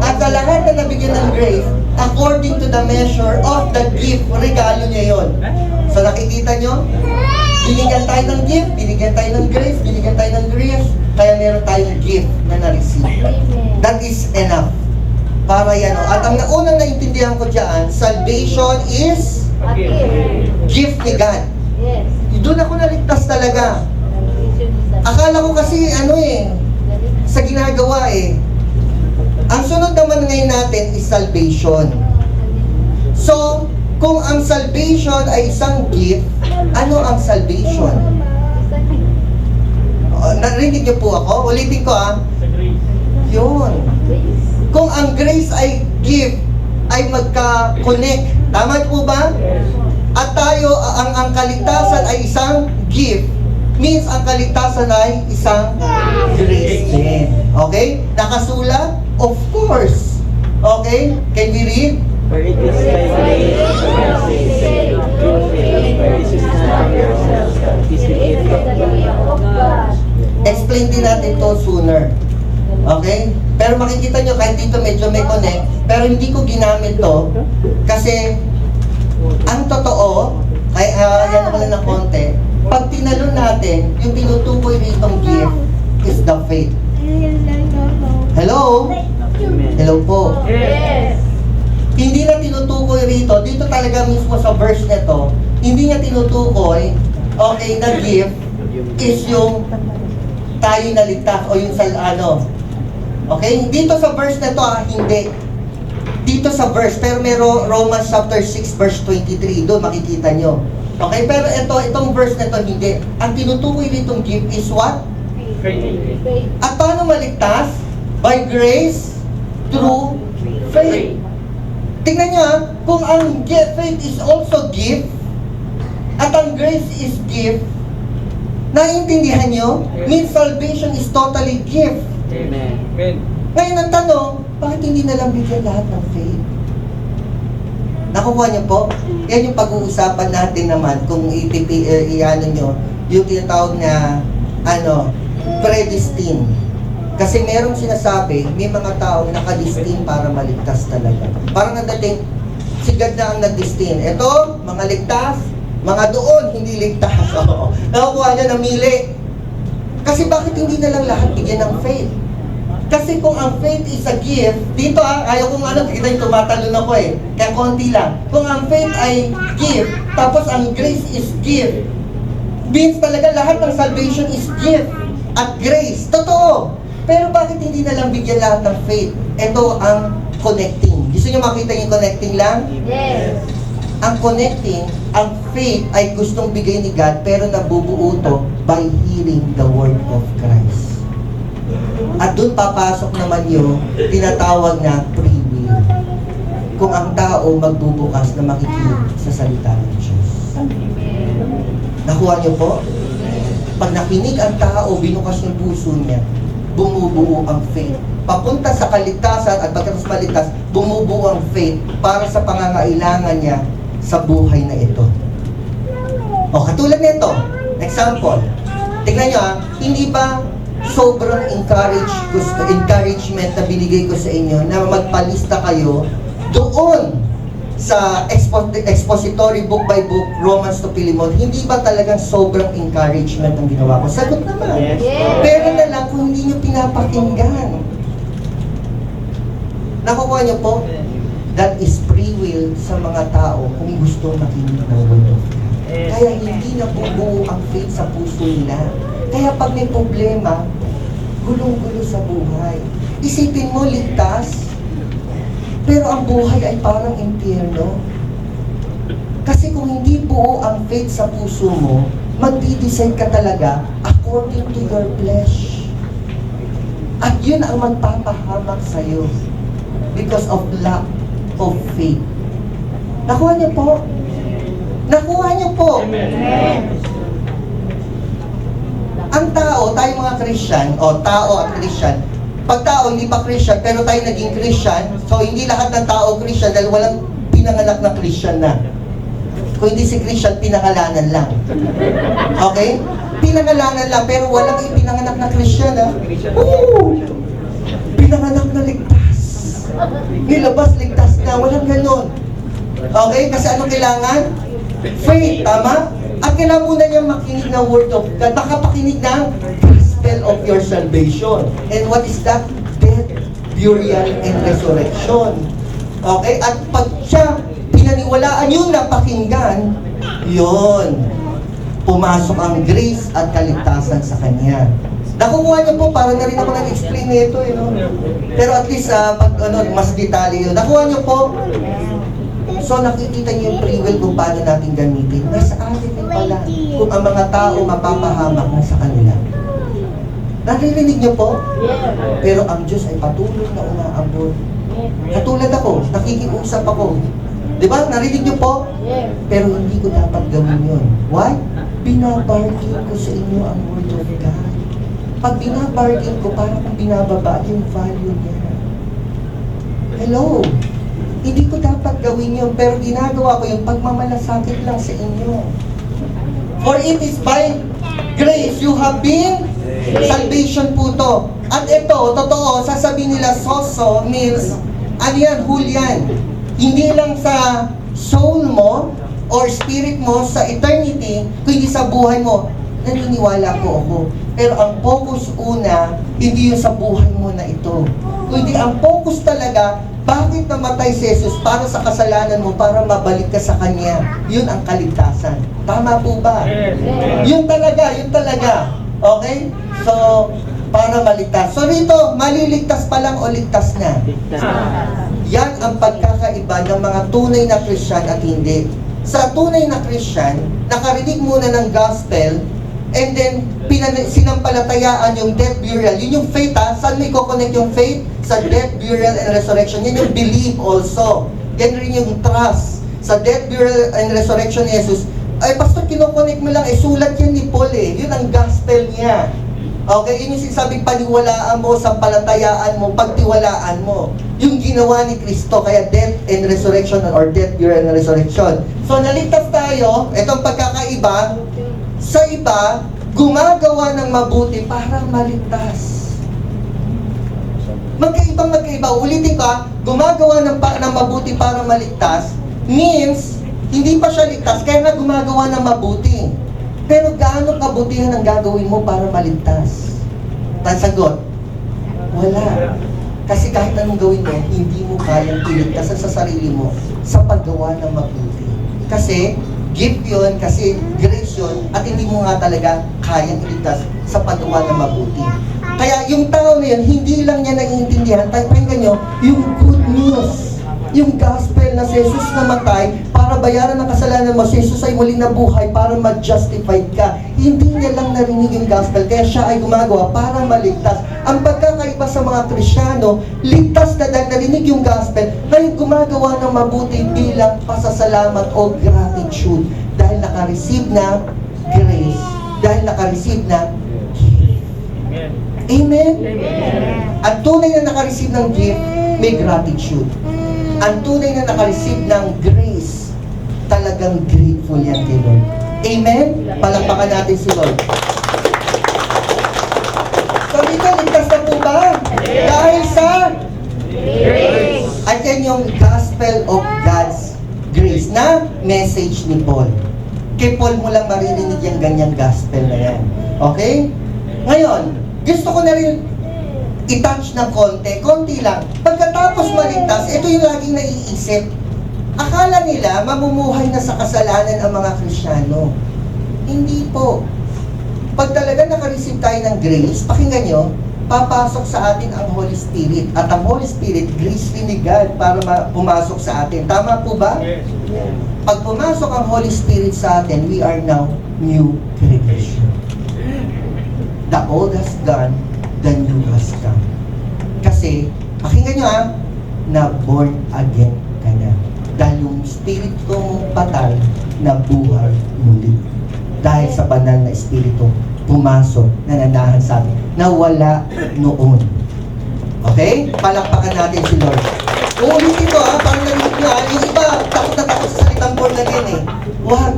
At sa lahat na nabigyan ng grace, according to the measure of the gift, regalo niya yon. So nakikita nyo? Binigyan tayo ng gift, binigyan tayo ng grace, binigyan tayo ng grace, kaya meron tayong gift na na-receive. That is enough. Para yan. At ang unang naintindihan ko dyan, salvation is gift ni God. Yes. Doon ako naligtas talaga. Akala ko kasi sa ginagawa Ang sunod naman ngayon natin is salvation. So, kung ang salvation ay isang gift, ano ang salvation? Narinig niyo po ako? Ulitin ko Yun. Kung ang grace ay gift, ay magka-connect. Tama po ba? At tayo, ang kaligtasan ay isang gift. Means ang kaligtasan ay isang grace din. Okay? Nakasulat? Of course. Okay? Can we read? For it is by grace you are saved through faith. For this is not of yourselves, it is the gift of God. Explain din natin to sooner. Okay? Pero makikita nyo, kahit dito medyo may connect, pero hindi ko ginamit to kasi ang totoo, ay yan naman ng konti, pag tinalon natin, yung tinutukoy ritong gift is the faith. Hello? Amen. Hello po. Yes. Hindi na tinutukoy rito, dito talaga mismo sa verse na to, hindi niya tinutukoy, okay, na gift is yung tayo naligtas o yung okay? Dito sa verse na to, hindi. Dito sa verse, pero meron Romans chapter 6 verse 23, doon makikita nyo. Okay, pero itong verse na to, hindi. Ang tinutukoy nitong gift is what? Faith. At paano maligtas? By grace, through faith. Tingnan nyo kung ang faith is also gift, at ang grace is gift, naiintindihan nyo? Means salvation is totally gift. Amen. Ngayon ang tanong, bakit hindi na lang bigyan lahat ng faith? Nakukuha niyo po? Yan yung pag-uusapan natin naman kung i-ano nyo, yung tinatawag na predestined. Kasi merong sinasabi, may mga taong nakadestined para maligtas talaga. Parang nadating, si God na ang nagdestined. Ito, mga ligtas, mga doon, hindi ligtas. Nakukuha niya, namili. Kasi bakit hindi na lang lahat bigyan ng faith? Kasi kung ang faith is a gift, dito ayaw kong kita yung tumatalon ako kaya konti lang. Kung ang faith ay gift, tapos ang grace is gift, means talaga lahat ng salvation is gift at grace. Totoo. Pero bakit hindi na lang bigyan lahat ng faith? Ito ang connecting. Gusto nyo makita yung connecting lang? Yes. Ang connecting, ang faith ay gustong bigay ni God, pero nabubuo to by hearing the word of Christ. At doon papasok naman yung tinatawag na free will. Kung ang tao magbubukas na makikinig sa salita ng Diyos. Nakuha niyo po? Pag nakinig ang tao, binukas yung puso niya, bumubuo ang faith. Papunta sa kaligtasan at pagkatapos maligtas, bumubuo ang faith para sa pangangailangan niya sa buhay na ito. O, katulad nito, example, tignan nyo hindi ba sobrang encouragement na binigay ko sa inyo na magpalista kayo doon sa expository book by book, Romans to Philemon, hindi ba talagang sobrang encouragement ang ginawa ko? Sagot naman. Yes. Pero na lang kung hindi nyo pinapakinggan. Nakukuha nyo po? That is free will sa mga tao kung gusto makinig ng word of God. Kaya hindi nabubuo ang faith sa puso nila. Kaya pag may problema, gulong-gulo sa buhay. Isipin mo, ligtas, pero ang buhay ay parang impyerno. Kasi kung hindi buo ang faith sa puso mo, magdi-decide ka talaga according to your flesh. At yun ang magpapahamak sa'yo because of lack of faith. Nakuha niyo po? Nakuha niyo po? Ang tao, tayo mga Christian, o tao at Christian, pag tao hindi pa Christian, pero tayo naging Christian, so hindi lahat ng tao Christian dahil walang pinanganak na Christian na. Kung hindi si Christian, pinangalanan lang. Okay? Pinangalanan lang, pero walang ipinanganak na Christian, ha? Oo! Pinanganak na ligtas. Nilabas, ligtas na. Walang ganon. Okay? Kasi ano kailangan? Faith, tama? At kailangan muna niya makinig ng word of God. Makapakinig ng gospel of your salvation. And what is that? Death, burial, and resurrection. Okay? At pag siya pinaniwalaan yung napakinggan, yun, pumasok ang grace at kaligtasan sa kanya. Nakukuha niyo po, para na rin ako nag-explain nito, no? Pero at least, mas detalye yun. Nakuha niyo po? So, nakikita niyo yung free will kung paano natin gamitin. Nasa atin din pala kung ang mga tao mapapahamak na sa kanila. Naririnig niyo po? Pero ang Diyos ay patuloy na umaabot. Katulad ako, nakikiusap ako. Di ba? Narinig niyo po? Pero hindi ko dapat gawin yun. Why? Binabargain ko sa inyo ang word of God. Pag binabargain ko, parang kung binababa yung value niya. Hello? Hindi ko dapat gawin yun, pero ginagawa ko yung pagmamalasakit lang sa inyo. For it is by grace you have been salvation po to. At ito, totoo, sasabihin nila soso means, ano yan, hulyan. Hindi lang sa soul mo or spirit mo sa eternity, kundi sa buhay mo. Naniniwala po ako. Pero ang focus una, hindi yung sa buhay mo na ito. Kundi ang focus talaga, bakit namatay si Jesus para sa kasalanan mo, para mabalik ka sa Kanya. Yun ang kaligtasan. Tama po ba? Yun talaga, yun talaga. Okay? So, para maligtas. So rito, maliligtas pa lang o ligtas na? Yan ang pagkakaiba ng mga tunay na Christian at hindi. Sa tunay na Christian, nakarinig muna ng gospel, and then sinampalatayaan yung death, burial. Yun yung faith, ha? Saan may connect yung faith? Sa death, burial, and resurrection. Yan yung belief also. Yan rin yung trust. Sa death, burial, and resurrection ni Jesus. Ay, pastor, kinokonek mo lang. Sulat yan ni Paul, eh. Yun ang gospel niya. Okay, yun yung sinasabing paniwalaan mo, sampalatayaan mo, pagtiwalaan mo. Yung ginawa ni Kristo, kaya death and resurrection or death, burial, and resurrection. So, naligtas tayo. Itong pagkakaiba, sa iba, gumagawa ng mabuti para maligtas. Magkaiba. Ulitin ko, gumagawa ng mabuti para maligtas means, hindi pa siya ligtas, kaya nga gumagawa ng mabuti. Pero gaano kabutihan ang gagawin mo para maligtas? Sagot, wala. Kasi kahit anong gawin mo, hindi mo kayang iligtasan sa sarili mo sa paggawa ng mabuti. Kasi, gift yun, kasi grace yun, at hindi mo nga talaga kayang iligtas sa paggawa ng mabuti. Kaya yung tao na yun, hindi lang niya naiintindihan, pakinggan nyo, yung good news, yung gospel na si Jesus namatay para bayaran ng kasalanan mo, si Jesus ay muli nabuhay para mag-justified ka. Hindi niya lang narinig yung gospel, kaya siya ay gumagawa para maligtas. Ang pagkakaiba sa mga Krisyano, ligtas na dahil narinig yung gospel, ngayon gumagawa ng mabuti bilang pasasalamat o gratitude dahil naka-receive na grace, dahil naka-receive na gift. Amen? Ang tunay na nakareceive ng gift, may gratitude. Ang tunay na nakareceive ng grace, talagang grateful yan kay Lord. Amen? Palakpakan natin si Lord. So dito, ligtas na po ba? Dahil sa Grace. at yan yung gospel of God's grace na message ni Paul. Kay Paul mo lang maririnig yung ganyang gospel na yan. Okay? Ngayon, gusto ko na rin i-touch ng konti lang. Pagkatapos maligtas, ito yung laging naiisip. Akala nila mamumuhay na sa kasalanan ang mga Kristiyano. Hindi po. Pag talaga nakareceive tayo ng grace, pakinggan nyo, papasok sa atin ang Holy Spirit. At ang Holy Spirit, grace rin ni God para pumasok sa atin. Tama po ba? Pag pumasok ang Holy Spirit sa atin, we are now new creation. The old has gone, the new has come. Kasi, pakinggan nyo na born again ka na. Dahil yung spirit kong patay, nabuhay muli. Dahil sa banal na espiritu, pumasok, nananahan sa atin, na wala noon. Okay? Palakpakan natin si Lord. Uulit ito parang narinig nyo yung iba, takot na takot sa salitang born again Huwag.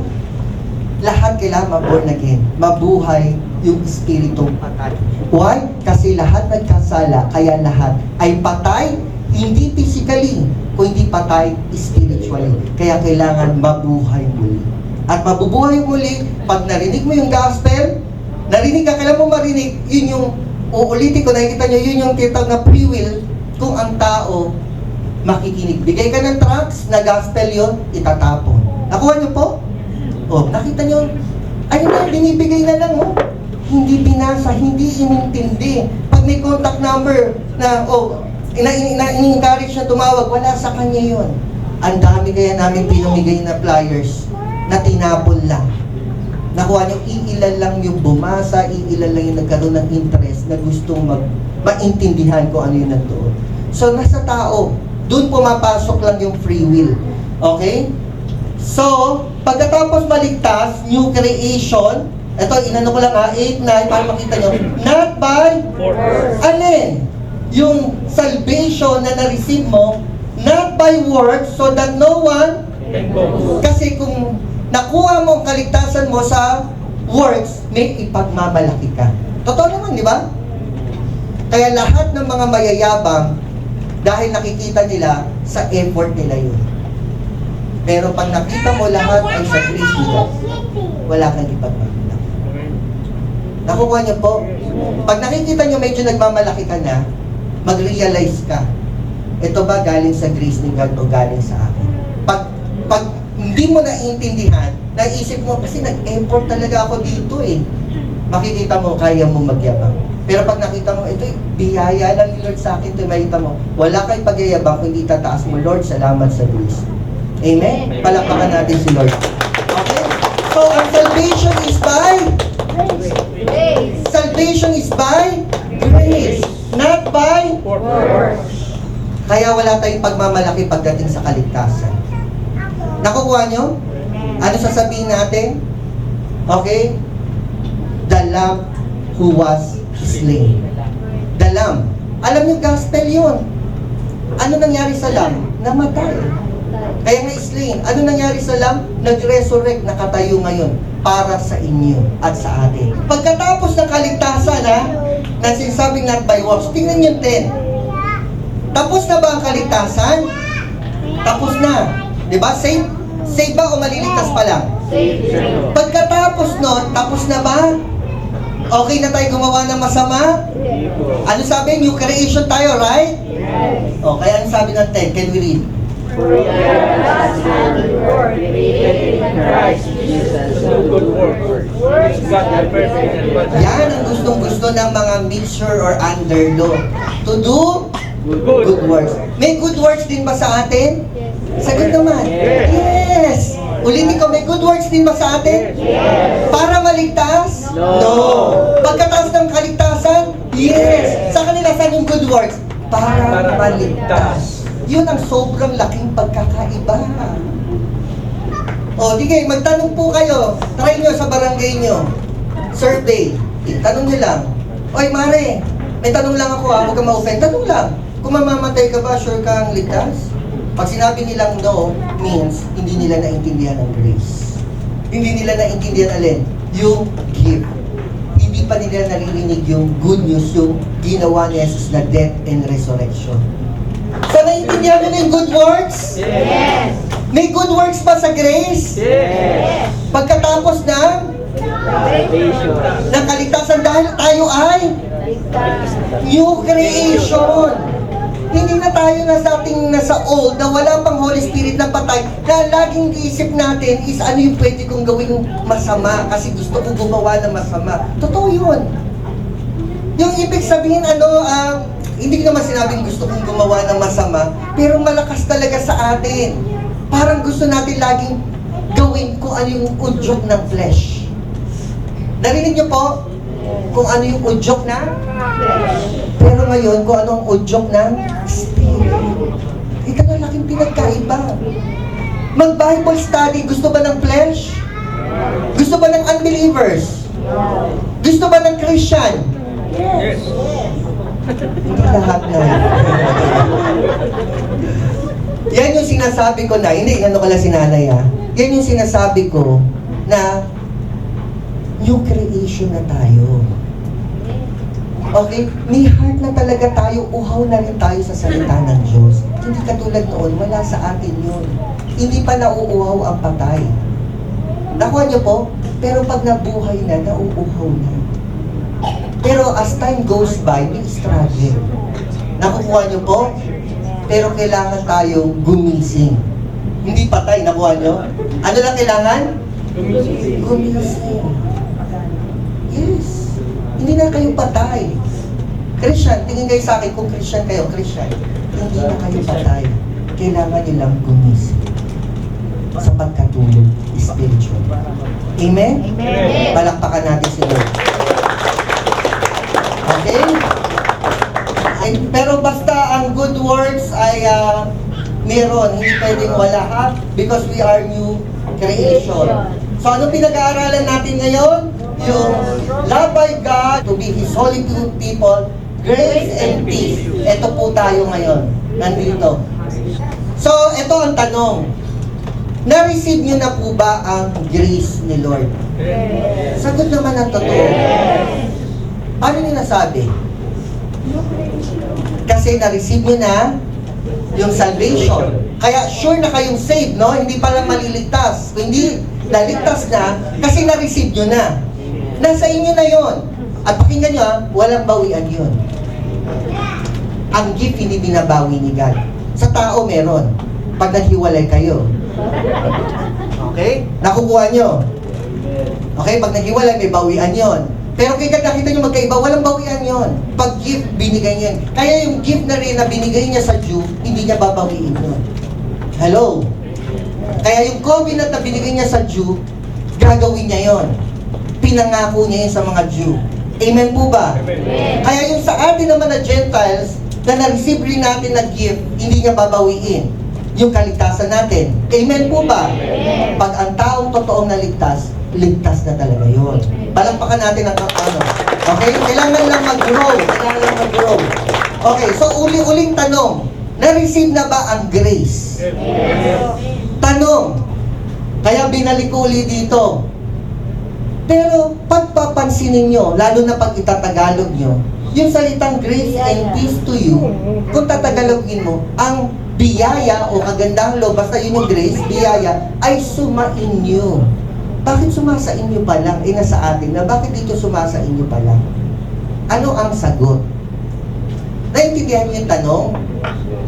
Lahat kailangan born again. Mabuhay yung espiritong patay. Why? Kasi lahat nagkasala, kaya lahat ay patay, hindi physically, kundi patay spiritually. Kaya kailangan mabuhay muli. At mabubuhay muli, pag narinig mo yung gospel, narinig ka, kailan mo marinig, yun yung, uulitin ko, nakikita nyo, yun yung tinatawag na free will, kung ang tao makikinig. Bigay ka ng tracts na gospel yun, itatapon. Nakuha nyo po? O, nakita nyo, ayun na, binibigay na lang, hindi binasa, hindi inintindi. Pag may contact number na, in-encourage na tumawag, wala sa kanya yun. Ang dami kaya namin pinamigay na flyers na tinapon lang. Nakuha niyo, iilan lang yung bumasa, iilan lang yung nagkaroon ng interest na gustong maintindihan kung ano yung nandoon. So, nasa tao, doon pumapasok lang yung free will. Okay? So, pagkatapos maligtas, new creation, ito, inano ko lang 8, 9, para makita nyo, not by alin? Yung salvation na na-receive mo, not by works, so that no one, kasi kung nakuha mo ang kaligtasan mo sa works, may ipagmamalaki ka. Totoo naman, di ba? Kaya lahat ng mga mayayabang, dahil nakikita nila sa effort nila yun. Pero pag nakita mo lahat ay sa grace nila, wala kang ipagmamalaki. Nakuha niyo po? Pag nakikita niyo medyo nagmamalaki ka na, mag-realize ka, ito ba galing sa grace ni God o galing sa akin? Pag hindi mo naiintindihan, naisip mo, kasi nag-effort talaga ako dito makikita mo, kaya mo magyabang. Pero pag nakita mo, ito biyaya lang ni Lord sa akin, ito makita mo, wala kang pagyayabang, kundi tataas mo, Lord, salamat sa grace. Amen? Palakpakan natin si Lord. Okay? So, ang salvation is by? Grace. Salvation is by? Grace. Not by? Works. Kaya wala tayong pagmamalaki pagdating sa kaligtasan. Nakukuha nyo? Ano sasabihin natin? Okay? The Lamb who was slain. The Lamb. Alam nyo, gospel yun. Ano nangyari sa Lamb? Namatay. Kaya nga slain. Ano nangyari sa Lamb? Nag-resurrect, nakatayo ngayon para sa inyo at sa atin. Pagkatapos ng kaligtasan, na sinasabing not by works, tingnan nyo 10. Tapos na ba ang kaligtasan? Tapos na. Diba? Save? Save ba o maliligtas pa lang? Pagkatapos nun, tapos na ba? Okay na tayo gumawa ng masama? Ano sabi? New creation tayo, right? O, kaya ano sabi ng 10? Can we read? For we are God's handiwork, created in Christ Jesus to good works. Yan ang gustong-gusto ng mga mixture or underlaw. To do good works. May good works din ba sa atin? Sagot naman. Yes! Ulitin ko, may good works din ba sa atin? Yes. Para maligtas? No. Pagkatapos ng kaligtasan? Yes! Sa kanila, saan yung good works? Para maligtas. Yun ang sobrang laking pagkakaiba. O, sige, magtanong po kayo. Try nyo sa barangay nyo. Survey. Tanong nyo lang. Oy, Mare, May tanong lang ako huwag kang ma-offend. Tanong lang. Kung mamamatay ka ba, sure kang ligtas? Pag sinabi nilang no, means hindi nila naintindihan ang grace. Hindi nila naintindihan alin? Yung gift. Hindi pa nila naririnig yung good news, yung ginawa ni Jesus na death and resurrection. So, naintindihan nyo na yung good works? Yes. May good works ba sa grace? Yes. Pagkatapos ng Salvation. kaligtasan dahil tayo ay new creation. Hindi na tayo nasa old, na wala pang Holy Spirit na patay, na laging isip natin is ano yung pwede kong gawing masama kasi gusto kong gumawa ng masama. Totoo yun. Yung ibig sabihin, hindi ko naman sinabing gusto kong gumawa ng masama, pero malakas talaga sa atin. Parang gusto natin laging gawin kung ano yung udyok ng flesh. Narinig niyo po? Kung ano yung udyok ng pero ngayon, kung anong udyok ng spirit. Ito na laking pinagkaiba. Mag-Bible study, gusto ba ng flesh? Gusto ba ng unbelievers? Gusto ba ng Christian? Yes. Hindi lahat na. Yan yung sinasabi ko na, hindi, ano ko lang sinanay yan yung sinasabi ko na new creation na tayo. Okay? May heart na talaga tayo, uhaw na rin tayo sa salita ng Diyos. Hindi katulad noon, wala sa atin yun. Hindi pa nauuhaw ang patay. Nakuha niyo po? Pero pag nabuhay na, nauuhaw na. Pero as time goes by, may struggle. Nakukuha niyo po? Pero kailangan tayong gumising. Hindi patay, nakuha niyo? Ano lang kailangan? Gumising. Yes. Hindi na kayo patay. Christian, tingin kayo sa akin kung Christian kayo, Christian. Hindi na kayo patay. Kailangan nilang gumising sa pagkatulog spiritual. Amen? Amen. Palakpakan natin si Lord. Okay? Pero basta ang good works ay meron, hindi pwedeng wala ha? Because we are new creation. So ano pinag-aaralan natin ngayon? Yung love by God to be His holy people, grace and peace. Ito po tayo ngayon. Nandito. So, ito ang tanong. Na-receive niyo na po ba ang grace ni Lord? Sagot naman ang totoo. Paano niyo nasabi? Kasi na-receive niyo na yung salvation. Kaya sure na kayong saved, no? Hindi pala maliligtas. Kung hindi naligtas na, kasi na-receive niyo na. Nasa inyo na yon. At pakinggan nyo, walang bawian yun. Ang gift hindi binabawi ni God. Sa tao meron. Pag naghiwalay kayo. Okay? Nakukuha nyo. Okay? Pag naghiwalay, may bawian yon. Pero kaya nakita nyo magkaiba, walang bawian yon. Pag gift, binigay niya. Kaya yung gift na rin na binigay niya sa Jew, hindi niya babawiin yun. Hello? Kaya yung covenant na binigay niya sa Jew, gagawin niya yon. Pinangako niya yun sa mga Jew. Amen po ba? Amen. Kaya yung sa atin naman na Gentiles, na na-receive rin natin na gift, hindi niya babawiin yung kaligtasan natin. Amen po ba? Amen. Pag ang taong totoong naligtas, ligtas na talaga yun. Palampakan natin ang ano. Okay? Kailangan lang mag-grow. Kailangan lang mag-grow. Okay, so uli-uling tanong, na-receive na ba ang grace? Tanong, kaya binalik ko uli dito. Pero pagpapansinin nyo, lalo na pag itatagalog nyo, yung salitang grace and peace to you, kung tatagalogin mo, ang biyaya o kagandang loob, basta yun yung grace, biyaya, ay sumainyo. Bakit sumasa inyo pa lang? Nasa atin na, bakit dito sumasa inyo pa lang? Ano ang sagot? Naintindihan niyo yung tanong?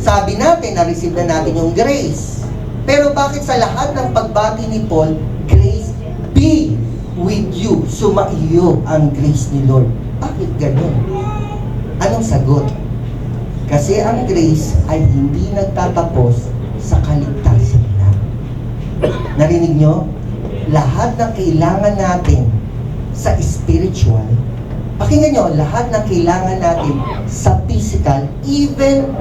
Sabi natin, na-receive na natin yung grace. Pero bakit sa lahat ng pagbati ni Paul, grace be with you, sumaiyo ang grace ni Lord? Bakit ganun? Anong sagot? Kasi ang grace ay hindi nagtatapos sa kaligtasan lang. Narinig nyo? Lahat ng kailangan natin sa spiritual, pakinggan nyo, lahat ng kailangan natin sa physical, even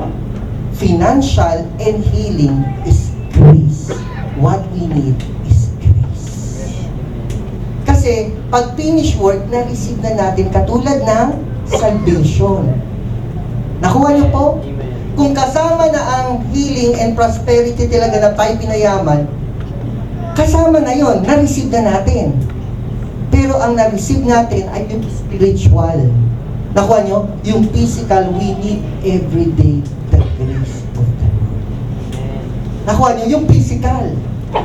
financial and healing is grace. What we need is grace. Kasi, pag finish work, na-receive na natin katulad ng salvation. Nakuha niyo po? Amen. Kung kasama na ang healing and prosperity talaga na tayo pinayaman, kasama na yon, na-receive na natin. Pero ang na-receive natin ay yung spiritual. Nakuha nyo? Yung physical, we need every day the grace of the Lord. Nakuha nyo? Yung physical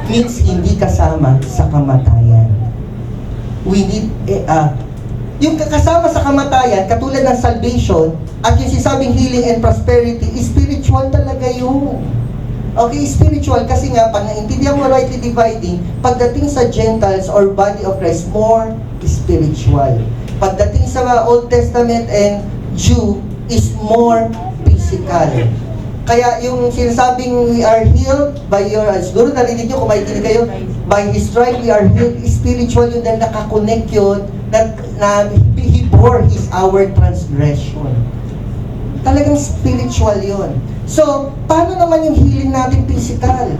means hindi kasama sa kamatayan. We need, yung kasama sa kamatayan, katulad ng salvation, at yung sisabing healing and prosperity, spiritual talaga yun. Okay, spiritual kasi nga, pag naintindihan mo rightly dividing, pagdating sa Gentiles or body of Christ, more spiritual. Pagdating sa mga Old Testament and Jew, is more physical. Kaya yung sinasabing we are healed by your, siguro narinig nyo, kung maikinig kayo, by His stripe we are healed, spiritual yun dahil nakakonect yun, na He bore our transgression. Talagang spiritual yun. So, paano naman yung healing natin physical?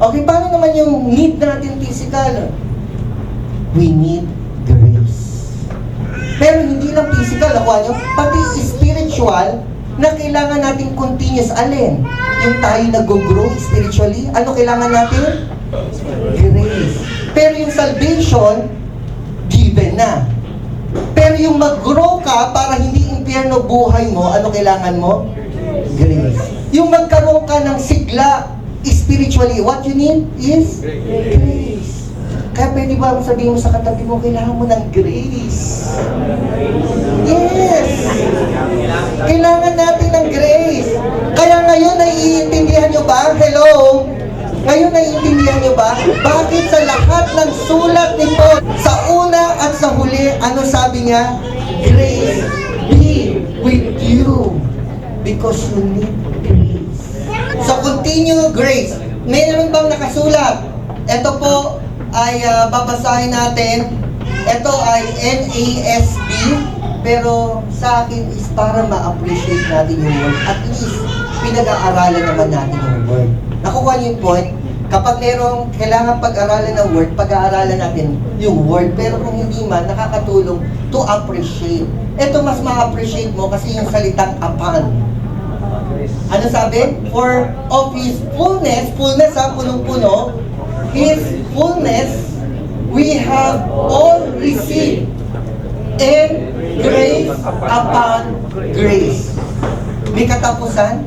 Okay, paano naman yung need natin physical? We need grace. Pero hindi lang physical, nakuha nyo, pati spiritual, na kailangan natin continuous. Alin? Yung tayo nag-grow spiritually, ano kailangan natin? Grace. Pero yung salvation, given na. Pero yung mag-grow ka para hindi impyerno buhay mo, ano kailangan mo? Grace. Yung magkaroon ka ng sigla spiritually, what you need is grace. Kaya pwede ba sabihin mo sa katabi mo, kailangan mo ng grace? Yes! Kailangan natin ng grace. Kaya ngayon, naiintindihan nyo ba? Hello? Ngayon, naiintindihan nyo ba? Bakit sa lahat ng sulat ni Paul, sa una at sa huli, ano sabi niya? Grace be with you because you need grace. So, continue grace. Mayroon bang nakasulat? Ito po ay babasahin natin. Ito ay NASB, pero sa akin is para ma-appreciate natin yung word. At least, pinag-aaralan naman natin yung word. Nakuha niyo yung point? Kapag merong kailangan pag-aralan ng word, pag-aaralan natin yung word. Pero kung hindi man, nakakatulong to appreciate. Ito mas ma-appreciate mo kasi yung salitang upon. Ano sabi? For of His fullness, fullness ha, punong-puno, His fullness, we have all received, and grace upon grace. May katapusan?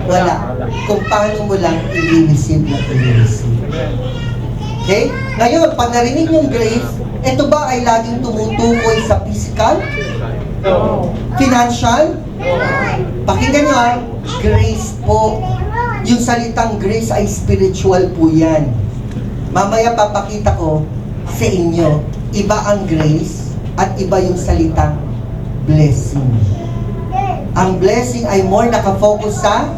Wala. Kung paano mo lang i-receive na i-receive. Okay? Ngayon, pag narinig yung grace, ito ba ay laging tumutukoy sa physical? Financial? Pakinggan nyo ha, grace po. Yung salitang grace ay spiritual po yan. Mamaya papakita ko sa inyo, iba ang grace at iba yung salitang blessing. Ang blessing ay more nakafocus sa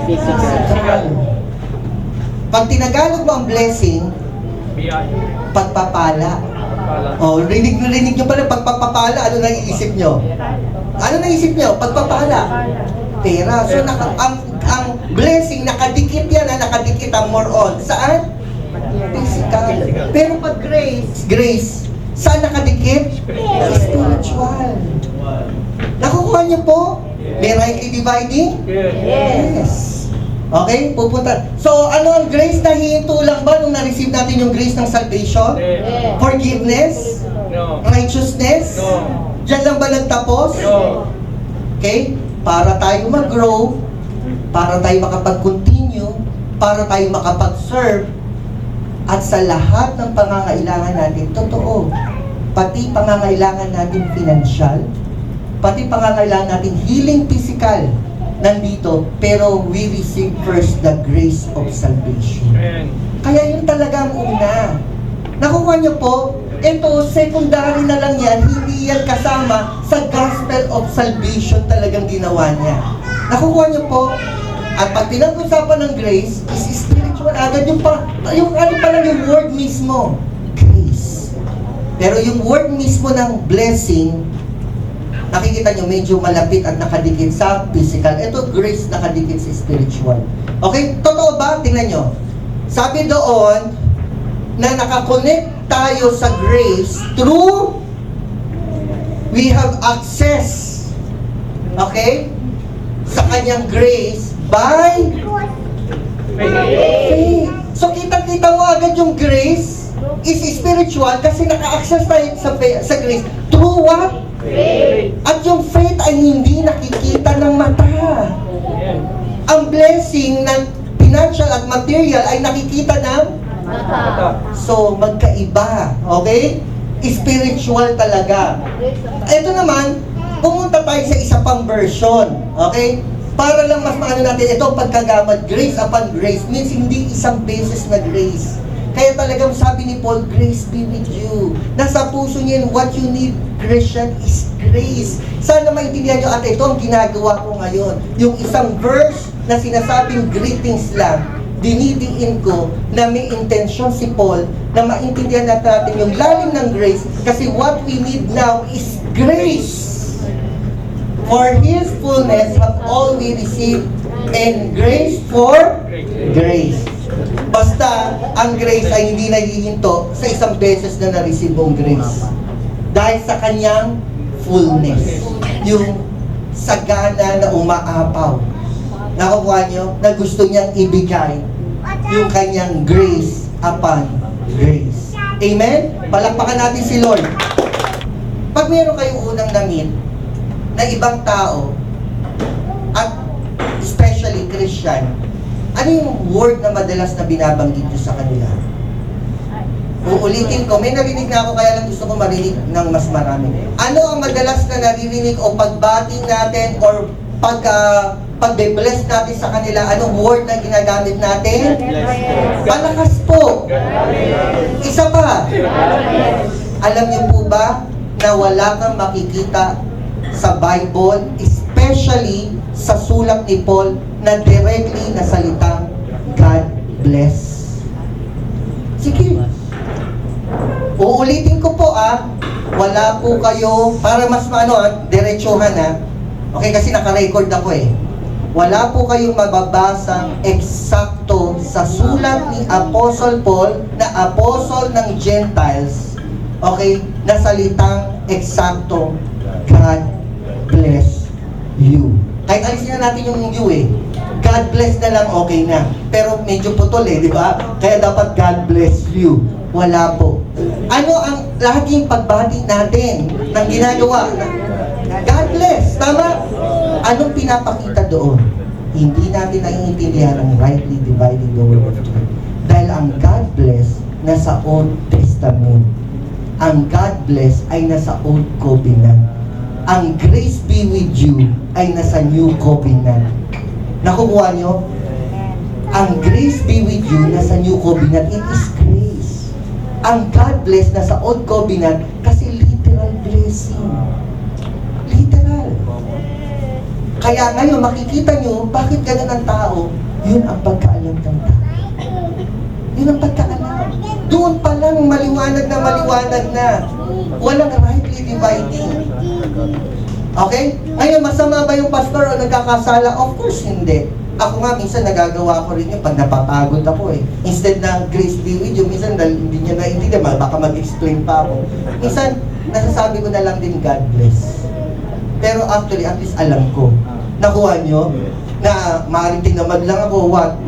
physical. Pag tinagalog mo ang blessing, pagpapala. Oh, rinig nyo pala, pagpapala, ano naiisip nyo? Ano naisip nyo? Pagpapala. Pera. So, ang blessing, nakadikit yan, nakadikit ang more on. Saan? Physical. Pero pag grace, saan nakadikit? Spiritual. Nakukuha niyo po? May rightly dividing? Yes. Okay, pupunta. So, ano ang grace? Nahihinto lang ba nung na-receive natin yung grace ng salvation? Yes. Forgiveness? No. Righteousness? No. Diyan lang ba nagtapos? No. Okay? Para tayo mag-grow, para tayo makapag-continue, para tayo makapag-serve, at sa lahat ng pangangailangan natin, totoo, pati pangangailangan natin financial, pati pangangailangan natin healing physical, nandito, pero we receive first the grace of salvation. Amen. Kaya yun talaga ang una. Nakuha niyo po, ito, secondary na lang yan, hindi yan kasama sa gospel of salvation talagang ginawa niya. Nakuha niyo po, at pag pinag-usapan ng grace, is spiritual agad yung ano pa lang yung word mismo, grace. Pero yung word mismo ng blessing, nakikita nyo medyo malapit at nakadikit sa physical. Ito, grace nakadikit sa spiritual. Okay? Totoo ba? Tingnan nyo. Sabi doon, na nakakonect tayo sa grace through We have access, okay, sa kanyang grace by faith. So kita-kita mo agad yung grace is spiritual kasi naka-access tayo sa grace through what? At yung faith ay hindi nakikita ng mata. Ang blessing ng financial at material ay nakikita ng so magkaiba, okay? Spiritual talaga. Ito naman, pumunta tayo sa isa pang version, okay? Para lang mas maano natin, ito pagkagamad, grace upon grace, means hindi isang beses na grace. Kaya talagang sabi ni Paul, grace be with you. Nasa puso niya, what you need, Christian, is grace. Sana maintindihan nyo, at ito ang ginagawa ko ngayon. Yung isang verse na sinasabing greetings lang, dinidiin ko na may intensyon si Paul na maintindihan natin yung lalim ng grace kasi what we need now is grace. For His fullness have all we received and grace for grace. Basta, ang grace ay hindi naghihinto sa isang beses na na-receive mong grace. Dahil sa kanyang fullness. Yung sagana na umaapaw. Nakukuha nyo na gusto niyang ibigay yung kanyang grace upon grace. Amen? Palakpakan natin si Lord. Pag meron kayong unang na-meet na ibang tao at especially Christian, ano yung word na madalas na binabanggit nyo sa kanila? Uulitin ko, may narinig na ako kaya lang gusto ko marinig ng mas marami. Ano ang madalas na naririnig o pagbati natin or pag-bless natin sa kanila? Anong word na ginagamit natin? Palakas po. Isa pa. Alam niyo po ba na wala kang makikita sa Bible, especially sa sulat ni Paul, na directly na salitang God bless? Sige. Uulitin ko po wala po kayo, para mas diretsuhan okay, kasi naka-record ako wala po kayong mababasang eksakto sa sulat ni Apostle Paul na apostle ng Gentiles, okay, na salitang eksakto, God bless you. Kahit alisin na natin yung you God bless na lang, okay na. Pero medyo putol di ba? Kaya dapat God bless you. Wala po. Ano ang laging pagbati natin ng ginagawa? God bless. Tama? Anong pinapakita doon? Hindi natin naiintindihan ang rightly dividing the word of truth. Dahil ang God bless nasa Old Testament. Ang God bless ay nasa Old Covenant. Ang grace be with you ay nasa New Covenant. Nakukuha nyo? Ang grace be with you nasa New Covenant. It is grace. Ang God bless nasa Old Covenant kasi literal blessing. Literal. Kaya ngayon makikita nyo bakit ganun ang tao. Yun ang pagkaalam ng tao. Yun ang pagkaalam. Doon pa lang maliwanag na. Walang rightly dividing. Okay? Ngayon, masama ba yung pastor o nagkakasala? Of course, hindi. Ako nga, minsan nagagawa ko rin yun pag napapagod ako Instead na grace be with you, minsan hindi niya naiintindihan, baka mag-explain pa ako. Minsan, nasasabi ko na lang din, God bless. Pero actually, at least alam ko. Nakuha nyo na maaaring tinamad lang ako, what?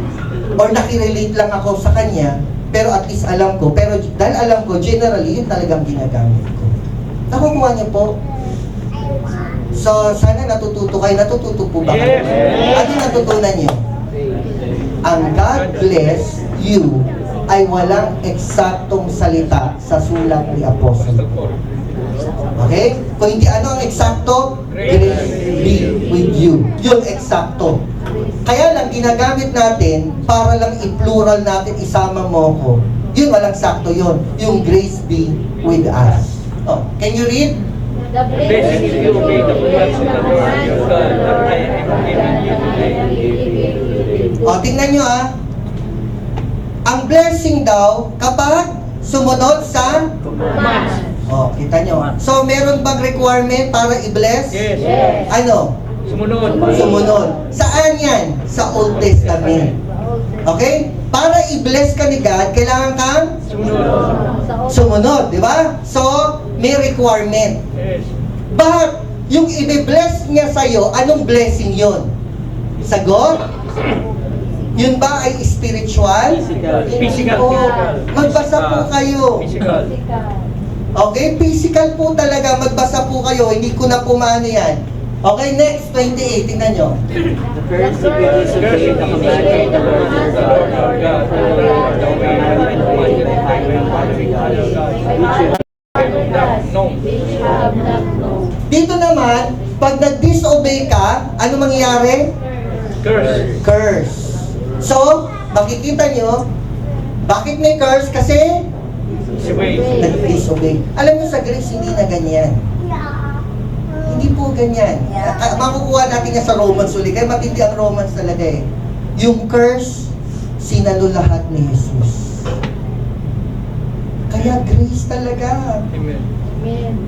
Or nakirelate lang ako sa kanya, pero at least alam ko. Pero dahil alam ko, generally, yun talagang ginagamit ko. Nakukuha niyo po? So, sana natututo kayo. Natututo po ba kayo? Ano natutunan niyo? Ang God bless you ay walang eksaktong salita sa sulat ni Apostle Paul. Okay? Kung hindi ano ang eksakto, grace be with you. Yun eksakto. Kaya lang ginagamit natin para lang i-plural natin, isama mo ko. Yun walang sakto yun. Yung grace be with us. Oh, can you read? The blessing is you obey the commands of the Lord your God, that I am giving you today. O, tingnan nyo Ang blessing daw, kapag sumunod sa... O, kita nyo. So, meron bang requirement para i-bless? Yes. Ano? Sumunod. Sumunod. Saan yan? Sa Old Testament. Okay? Para i-bless ka ni God, kailangan kang Sumunod. sumunod, di ba? So, may requirement. Yes. But, yung i-bless niya sa'yo, anong blessing yon? Sagot? Yun ba ay spiritual? Physical. Hindi po. Magbasa po kayo. Okay? Physical po talaga. Magbasa po kayo. Hindi ko na pumano yan. Okay, next, 28. Tingnan nyo. The first, if you disobey the commandment of the Lord your God, follow the commandment of the following others, which you have not known. Dito naman, pag nag-disobey ka, ano mangyayari? Curse. So, makikita nyo, bakit may curse? Kasi nag-disobey. Alam nyo sa Greece, hindi na ganyan. Hindi po ganyan. Makukuha natin nga sa Romans uli. Kaya matindi ang Romans talaga eh. Yung curse, sinalo lahat ni Jesus. Kaya grace talaga.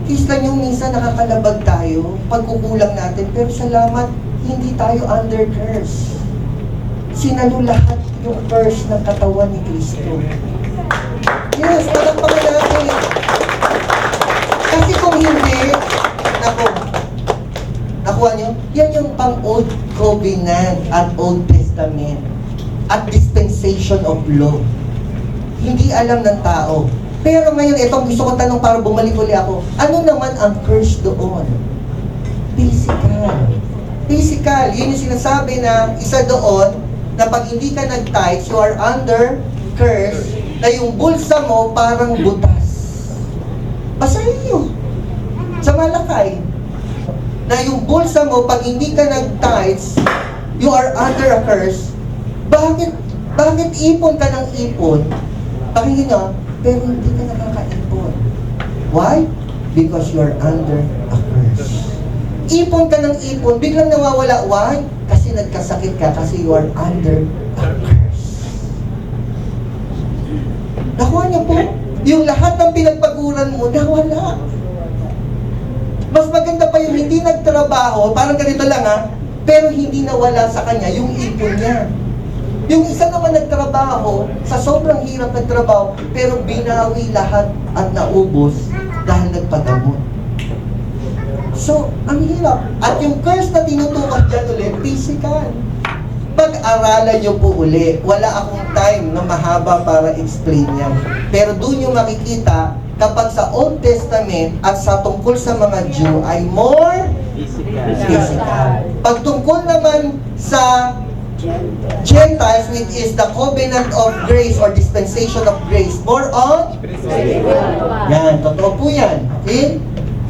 Kista nyo minsan nakakalabag tayo, pagkukulang natin, pero salamat, hindi tayo under curse. Sinalo lahat yung curse ng katawan ni Kristo. Yes, palakpakan natin. Kasi kung hindi, nakuha nyo, yan yung pang-Old Covenant at Old Testament at dispensation of law. Hindi alam ng tao. Pero ngayon, itong gusto ko tanong para bumalik uli ako, ano naman ang curse doon? Physical. Physical. Yun yung sinasabi na isa doon, na pag hindi ka nag-tithes, you are under curse, na yung bulsa mo parang butas. Basahin nyo. Sa Malakay. Na yung bulsa mo, pag hindi ka nag-tithes, you are under a curse. Bakit ipon ka ng ipon? Pakinggan nyo, pero hindi ka nakakaipon. Why? Because you are under a curse. Ipon ka ng ipon, biglang nawawala. Why? Kasi nagkasakit ka, kasi you are under a curse. Nakuha niyo po? Yung lahat ng pinagpaguran mo, nawala. Mas maganda pa yung hindi nagtrabaho, parang ganito lang ha, pero hindi nawala sa kanya yung ipon niya. Yung isa naman nagtrabaho, sa sobrang hirap nagtrabaho, pero binawi lahat at naubos dahil nagpagamot. So, ang hirap. At yung curse na tinutukas dyan ulit, physical. Pag-aralan nyo po uli, wala akong time na mahaba para explain yan. Pero doon yung makikita, kapag sa Old Testament at sa tungkol sa mga Jew ay more physical. Pag tungkol naman sa Gentiles, which is the covenant of grace or dispensation of grace, more on yan, totoo po yan. Okay?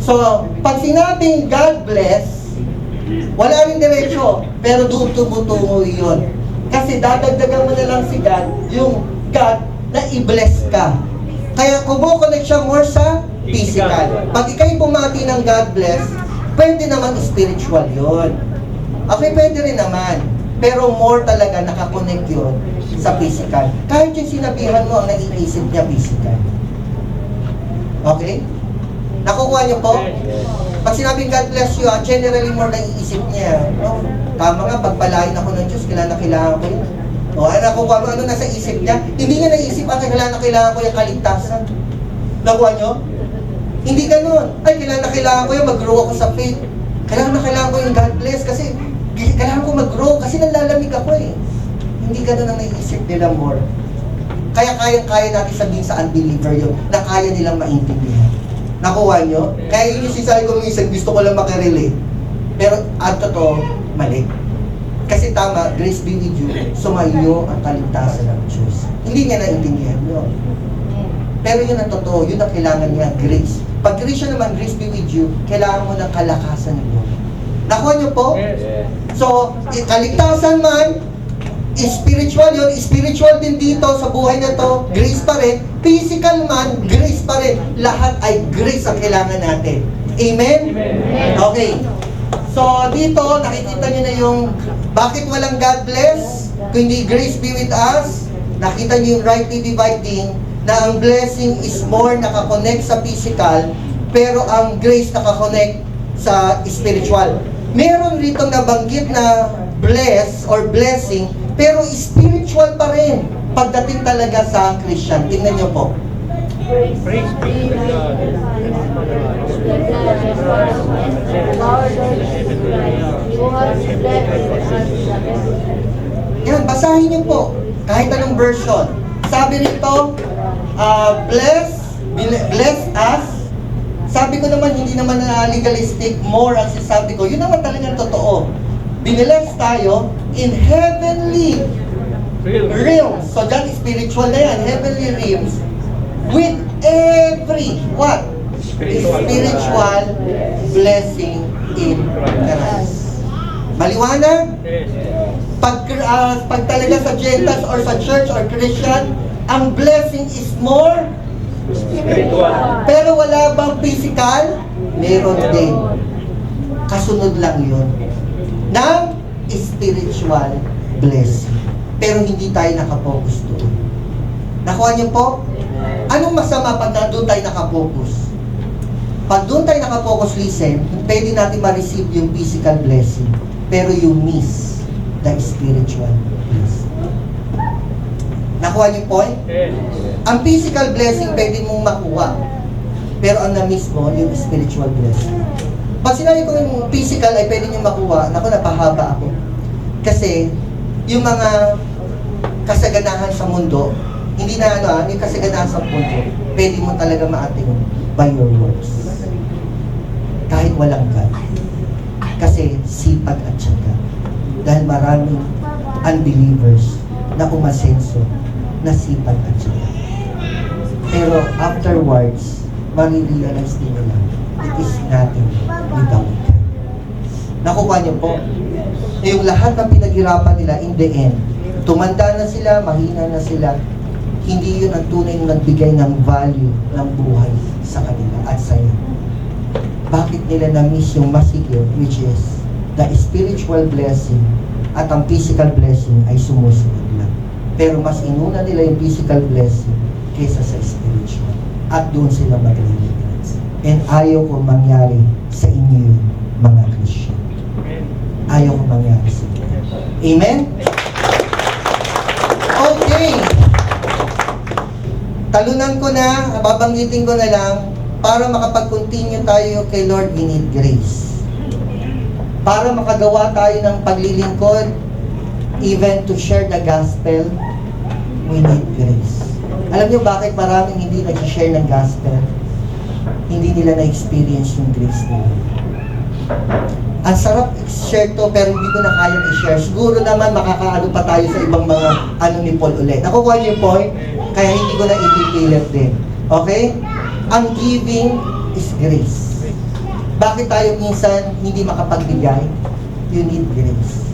So, pag sinabing God bless, wala rin diretso, pero doon tumutungo yun. Kasi dadagdagan mo na lang si God, yung God na i-bless ka. Kaya kumukonect siya more sa physical. Pag ikaw'y bumati ng God bless, pwede naman spiritual yun. Okay, pwede rin naman. Pero more talaga nakakonect yun sa physical. Kahit yung sinabihan mo, ang naiisip niya physical. Okay? Nakukuha niyo po? Pag sinabing God bless you, generally more naiisip niya. No? Tama nga, pagpalain ako ng Diyos, kailangan ko yun. O, nakukuha mo, ano nasa isip niya? Hindi niya naisip, kailangan ko yung kaligtasan. Nakuha niyo? Hindi ganun. Ay, kailangan ko yung mag-grow ako sa faith. Kailangan ko yung God bless kasi kailangan ko mag-grow kasi nalalamig ako eh. Hindi ganun ang naisip nila more. Kaya kaya natin sabihin sa unbeliever yun na kaya nilang maintindihan. Nakuha nyo? Kaya yun yung sinasabi ko minsan, gusto ko lang makirelate. Pero ang totoo, mali. Kasi tama, grace be with you, sumayo ang kaligtasan ng Diyos. Hindi niya naintindihan yun. Pero yun ang totoo, yun ang kailangan niya, grace. Pag grace siya naman, grace be with you, kailangan mo ng kalakasan ng Lord. Nakuha nyo po? So, kaligtasan man, spiritual yun, spiritual din dito sa buhay na to, grace pa rin. Physical man, grace pa rin. Lahat ay grace ang kailangan natin. Amen? Amen. Okay. So, dito, nakikita nyo na yung bakit walang God bless, kundi grace be with us. Nakita nyo yung rightly dividing na ang blessing is more nakakonect sa physical, pero ang grace nakakonect sa spiritual. Meron rito nabanggit na bless or blessing, pero spiritual pa rin pagdating talaga sa Christian. Tingnan nyo po. Praise be to God. Yan, basahin niyo po. Kahit anong version. Sabi rito, bless us. Sabi ko naman, hindi naman na legalistic, more ang sinasabi ko. Yun naman talagang totoo. Binibless tayo in heavenly realms. So that is spiritual na yan. Heavenly realms. With every, what? Spiritual blessing in Christ. Maliwanag? Pag talaga sa Gentiles or sa church or Christian, ang blessing is more Spiritual. pero wala bang physical? Meron din. Kasunod lang yun ng spiritual blessing. Pero hindi tayo nakapokus doon. Nakuha niyo po? Anong masama pag doon tayo nakapokus? Pag doon tayo nakapokus, listen, pwede natin ma-receive yung physical blessing. Pero you miss the spiritual blessing. Nakuha niyo po? Ang physical blessing pwede mong makuha. Pero ang na-miss mo, yung spiritual blessing. Pag sinabi ko yung physical ay pwede nyo makuha, naku, napahaba ako. Kasi, yung mga kasaganahan sa mundo, hindi na yung kasaganahan sa mundo, pwede mo talaga ma-attain by your works. Kahit walang God. Kasi, sipag at syaga. Dahil maraming unbelievers na umasenso na sipag at syaga. Pero afterwards, marirealize din nila, it is nothing without God. Nakuha niyo po, yung lahat ng pinaghirapan nila, in the end, tumanda na sila, mahina na sila, hindi yun ang tunay na nagbigay ng value ng buhay sa kanila at sa iyo. Bakit nila na-miss yung masigil, which is the spiritual blessing at ang physical blessing ay sumusunod lang. Pero mas inuna nila yung physical blessing kaysa sa spiritual. At doon sila mag-realize. And ayaw ko mangyari sa inyo yun, mga Christian. Ayaw ko mangyari sa inyo. Amen? Okay. Talunan ko na, babanggitin ko na lang, para makapag-continue tayo kay Lord, we need grace. Para makagawa tayo ng paglilingkod, even to share the gospel, we need grace. Alam niyo bakit maraming hindi nag-share ng gospel? Hindi nila na-experience yung grace nila. Ang sarap i-share to, pero hindi ko na kayang i-share. Siguro naman makakaano pa tayo sa ibang mga ni Paul ulit. Nakukuha niyo yung point? Kaya hindi ko na ipipilit din. Okay? Ang giving is grace. Bakit tayo minsan hindi makapagbigay? You need grace.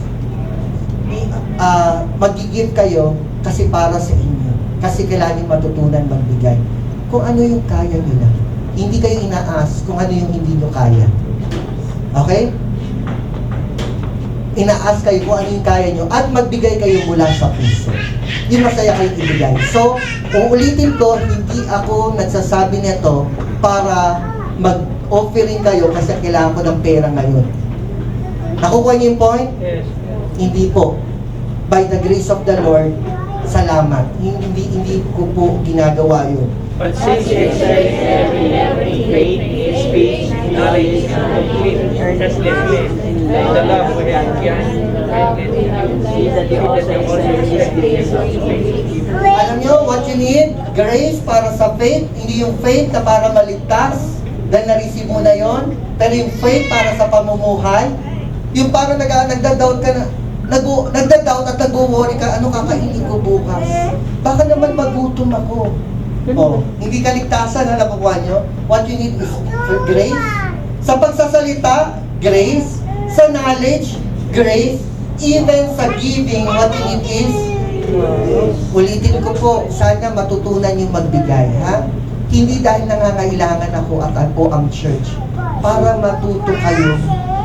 Mag-give kayo kasi para sa inyo. Kasi kailangan matutunan magbigay. Kung ano yung kaya nila. Hindi kayo inaas kung ano yung hindi nyo kaya. Okay? Inaas kayo kung ano yung kaya nyo at magbigay kayo mula sa puso. Yung masaya kayong ibigay. So, uulitin ko, hindi ako nagsasabi nito para mag-offering kayo kasi kailangan ko ng pera ngayon. Nakukuha niyo yung point? Yes. Hindi po. By the grace of the Lord, salamat. Hindi ko po ginagawa yun. But since you exercise every faith, speech, knowledge, complete earnestness, and the love we have see that you also exercise grace of faith. Alam nyo, what you need? Grace para sa faith. Hindi yung faith na para maligtas. Dahil na-receive mo na yon. Pero yung faith para sa pamumuhay. Yung parang nagda-doubt ka na, nagda-doubt at nag-worry ka, ano kakainin ko bukas? Baka naman magutom ako. Oh, hindi kaligtasan na nakukuha nyo. What you need is grace. Sa pagsasalita, grace. Sa knowledge, grace. Even sa giving, what you need is ulitin ko po, sana matutunan yung magbigay, ha? Hindi dahil nangangailangan ako at ako ang church. Para matuto kayo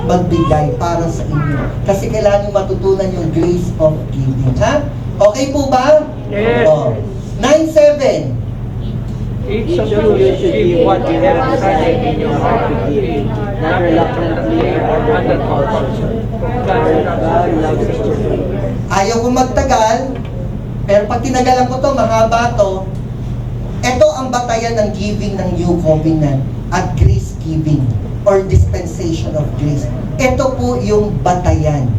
magbigay para sa inyo. Kasi kailangan yung matutunan yung grace of giving, ha? Okay po ba? Yes. Oh. 9-7. Each of you should give what you have decided in your heart to give, not reluctantly or under compulsion. God loves His children. Ayaw ko magtagal, pero pag tinagalan ko to, mahaba to, ito ang ang batayan ng giving ng New Covenant at grace giving or dispensation of grace. Ito po yung batayan.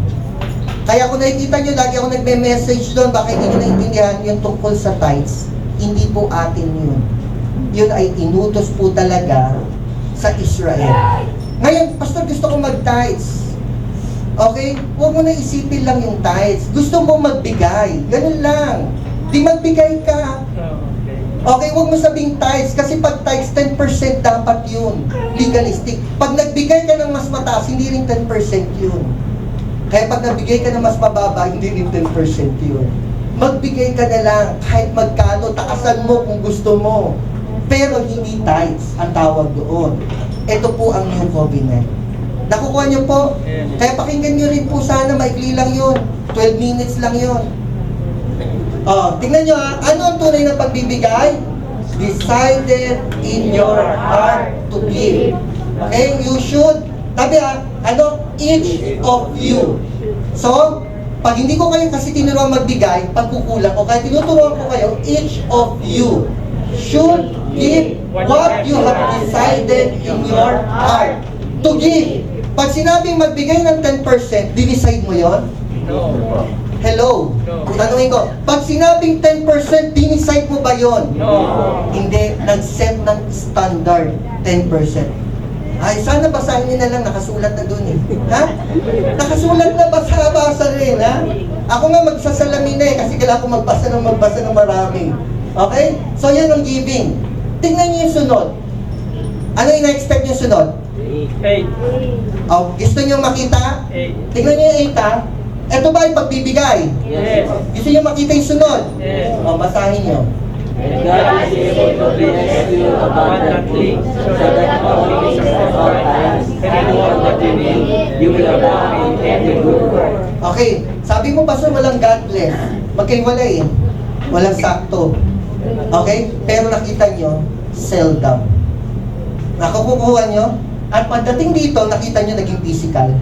Kaya kung nakikita nyo, lagi ako nagme-message doon, baka hindi nyo naintindihan yung tungkol sa tithes. Hindi po atin yun. Yun ay inutos po talaga sa Israel. Ngayon, Pastor, gusto ko mag-tithes. Okay? Huwag mo na isipin lang yung tithes. Gusto mo magbigay. Ganun lang. Di magbigay ka. Okay, huwag mo sabing tithes. Kasi pag tithes, 10% dapat yun. Legalistic. Pag nagbigay ka ng mas mataas, hindi rin 10% yun. Kaya pag nagbigay ka ng mas mababa, hindi rin 10% yun. Magbigay ka na lang. Kahit magkano, takasan mo kung gusto mo. Pero hindi tithes ang tawag doon. Ito po ang New Covenant. Nakukuha niyo po? Kaya pakinggan niyo rin po sana, maikli lang yun. 12 minutes lang yun. Tingnan niyo ha, ano ang tunay na pagbibigay? Decided in your heart to give. Okay, you should. Sabi ha, each of you. So, pag hindi ko kayo kasi tinuruan magbigay, pagkukulang ko, kaya tinuturuan ko kayo, each of you should give what you have decided in your heart to give. Pag sinabing magbigay ng 10%, dinicide mo yon? No. Hello? No. Tanungin ko, pag sinabing 10%, dinicide mo ba yon? No. Hindi, nag-set ng standard 10%. Ay, sana basahin niyo na lang, nakasulat na dun eh. Ha? Nakasulat na, basa rin, ha? Ako nga magsasalamin na eh, kasi kailangan ko magbasa ng marami. Okay? So, yan ang giving. Tingnan niyo yung sunod. Ano yung na-expect yung sunod? 8. Gusto niyo makita? 8. Tingnan niyo yung 8, ha? Ito ba yung pagbibigay? Yes. Gusto niyo makita yung sunod? Yes. Basahin niyo. And God is able to bless you abundantly, so that knowing at all times, and in all that you need, you will abound in every good work. Okay, sabi mo Pastor, walang God bless. Magkaiwalay eh. Walang sakto. Okay? Pero nakita nyo, seldom. Nakukuha nyo, at pagdating dito, nakita nyo naging physical.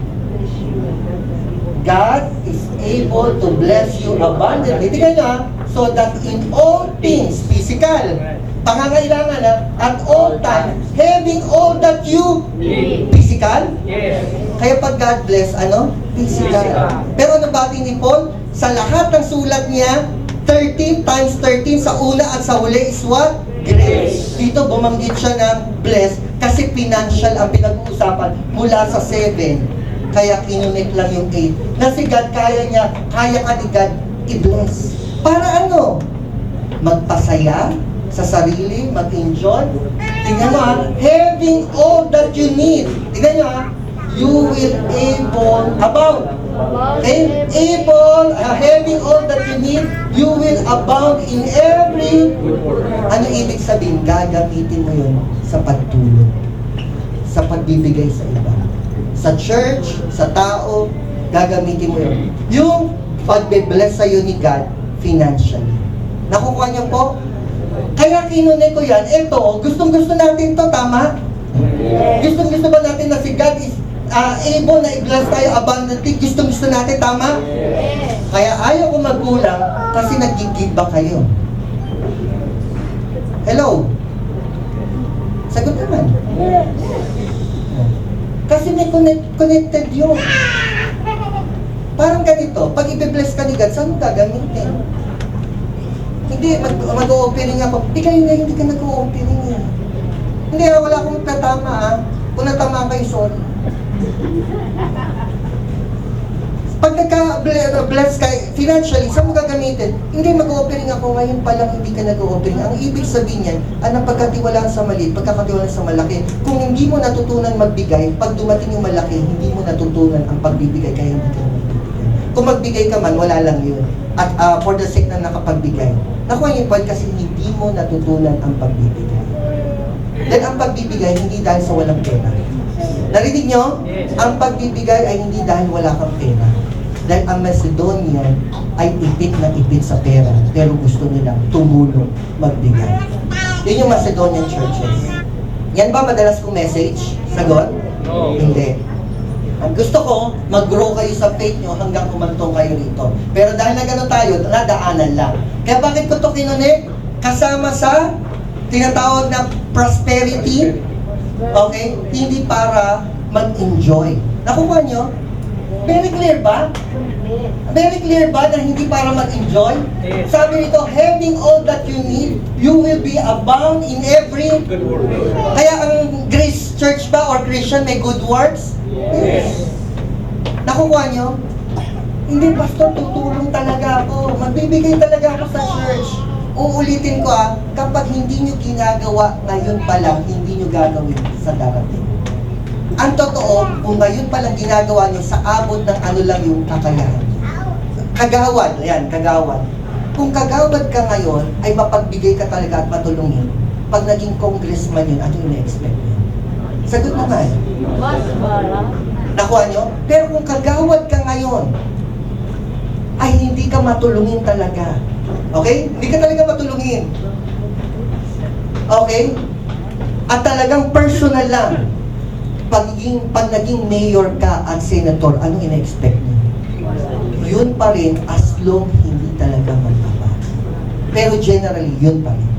God is able to bless you abundantly. Tingnan nyo ha, so that in all things, physical, pangangailangan ha, at all times, having all that you physical. Yes. Kaya pag God bless, physical. Pero nabati ni Paul, sa lahat ng sulat niya, 13 times 13 sa una at sa huli is what? Grace. Dito bumanggit siya ng bless kasi financial ang pinag-uusapan mula sa 7. Kaya kinunit lang yung 8. Na si God, kaya ka ni God i-bless. Para ano? Magpasaya sa sarili, mag-enjoy. Tingnan mo ha, having all that you need. Tingnan nyo ha, you will able, abound. Okay? Able, having all that you need, you will abound in every. Ano ibig sabihin? Gagamitin mo yun sa pagtulong, sa pagbibigay sa iba, sa church, sa tao, gagamitin mo yun. Yung pagbe-bless sa'yo ni God financially. Nakukuha niyo po? Kaya kinunay ko yan. Ito, gustong-gusto natin to, tama? Gustong-gusto ba natin na si God is able na i-bless tayo abundantly? Gustong-gusto natin, tama? Kaya ayaw ko magkulang kasi nag-give ba kayo? Hello? Sagot naman. Kasi may connected yun. Parang ganito, pag i-bless ka ni God, saan mo gagamitin? Hindi, mag-o-offering ako. Ikaw na hindi ka nag-o-offering eh. Hindi, wala akong tatama ah. Kung natama kayo, sorry. Pag nagka-bless ka financially, saan mo gagamitin? Hindi, mag-o-offering ako ngayon pa lang hindi ka nag-o-offering. Ang ibig sabihin yan, ang pagkatiwalaan sa maliit, pagkakatiwalaan sa malaki. Kung hindi mo natutunan magbigay, pag dumating yung malaki, hindi mo natutunan ang pagbibigay, kaya hindi ka magbibigay. Kung magbigay ka man, wala lang yun. At for the sake na nakapagbigay. Nakuha yung point kasi hindi mo natutunan ang pagbibigay. Then ang pagbibigay, hindi dahil sa walang pera. Narinig nyo? Ang pagbibigay ay hindi dahil wala kang pera. Dahil ang Macedonian ay ipit na ipit sa pera, pero gusto nilang tumulong magbigay. Yun yung Macedonian churches. Yan ba madalas kong message? Sagot? No. Hindi. Ang gusto ko, mag-grow kayo sa faith nyo hanggang kumantong kayo rito. Pero dahil na gano'n tayo, nadaanan lang. Kaya bakit ko ito kinunik? Kasama sa tinatawag na prosperity, okay? Hindi para mag-enjoy. Nakuha nyo? Very clear ba? Very clear ba na hindi para mag-enjoy? Sabi nito, having all that you need, you will be abound in every... Good work. Kaya ang Grace Church ba or Christian may good works? Yes. Nakuha nyo? Hindi, Pastor, tutulong talaga ako. Magbibigay talaga ako sa church. Uulitin ko kapag hindi nyo ginagawa ngayon pa lang, hindi nyo gagawin sa darating. Ang totoo, kung ngayon pa lang ginagawa nyo, sa abot ng ano lang yung kakayahan. Kagawad, ayan, kagawad. Kung kagawad ka ngayon, ay mapagbigay ka talaga at matulungin. Pag naging congressman yun, ano yung na-expect nyo? Sagot naman. Mas para. Nakuha nyo? Pero kung kagawad ka ngayon, ay hindi ka matulungin talaga. Okay? Hindi ka talaga matulungin. Okay? At talagang personal lang. Pag naging mayor ka at senator, anong ina-expect mo? Yun pa rin as long hindi talaga magbabago. Pero generally, yun pa rin.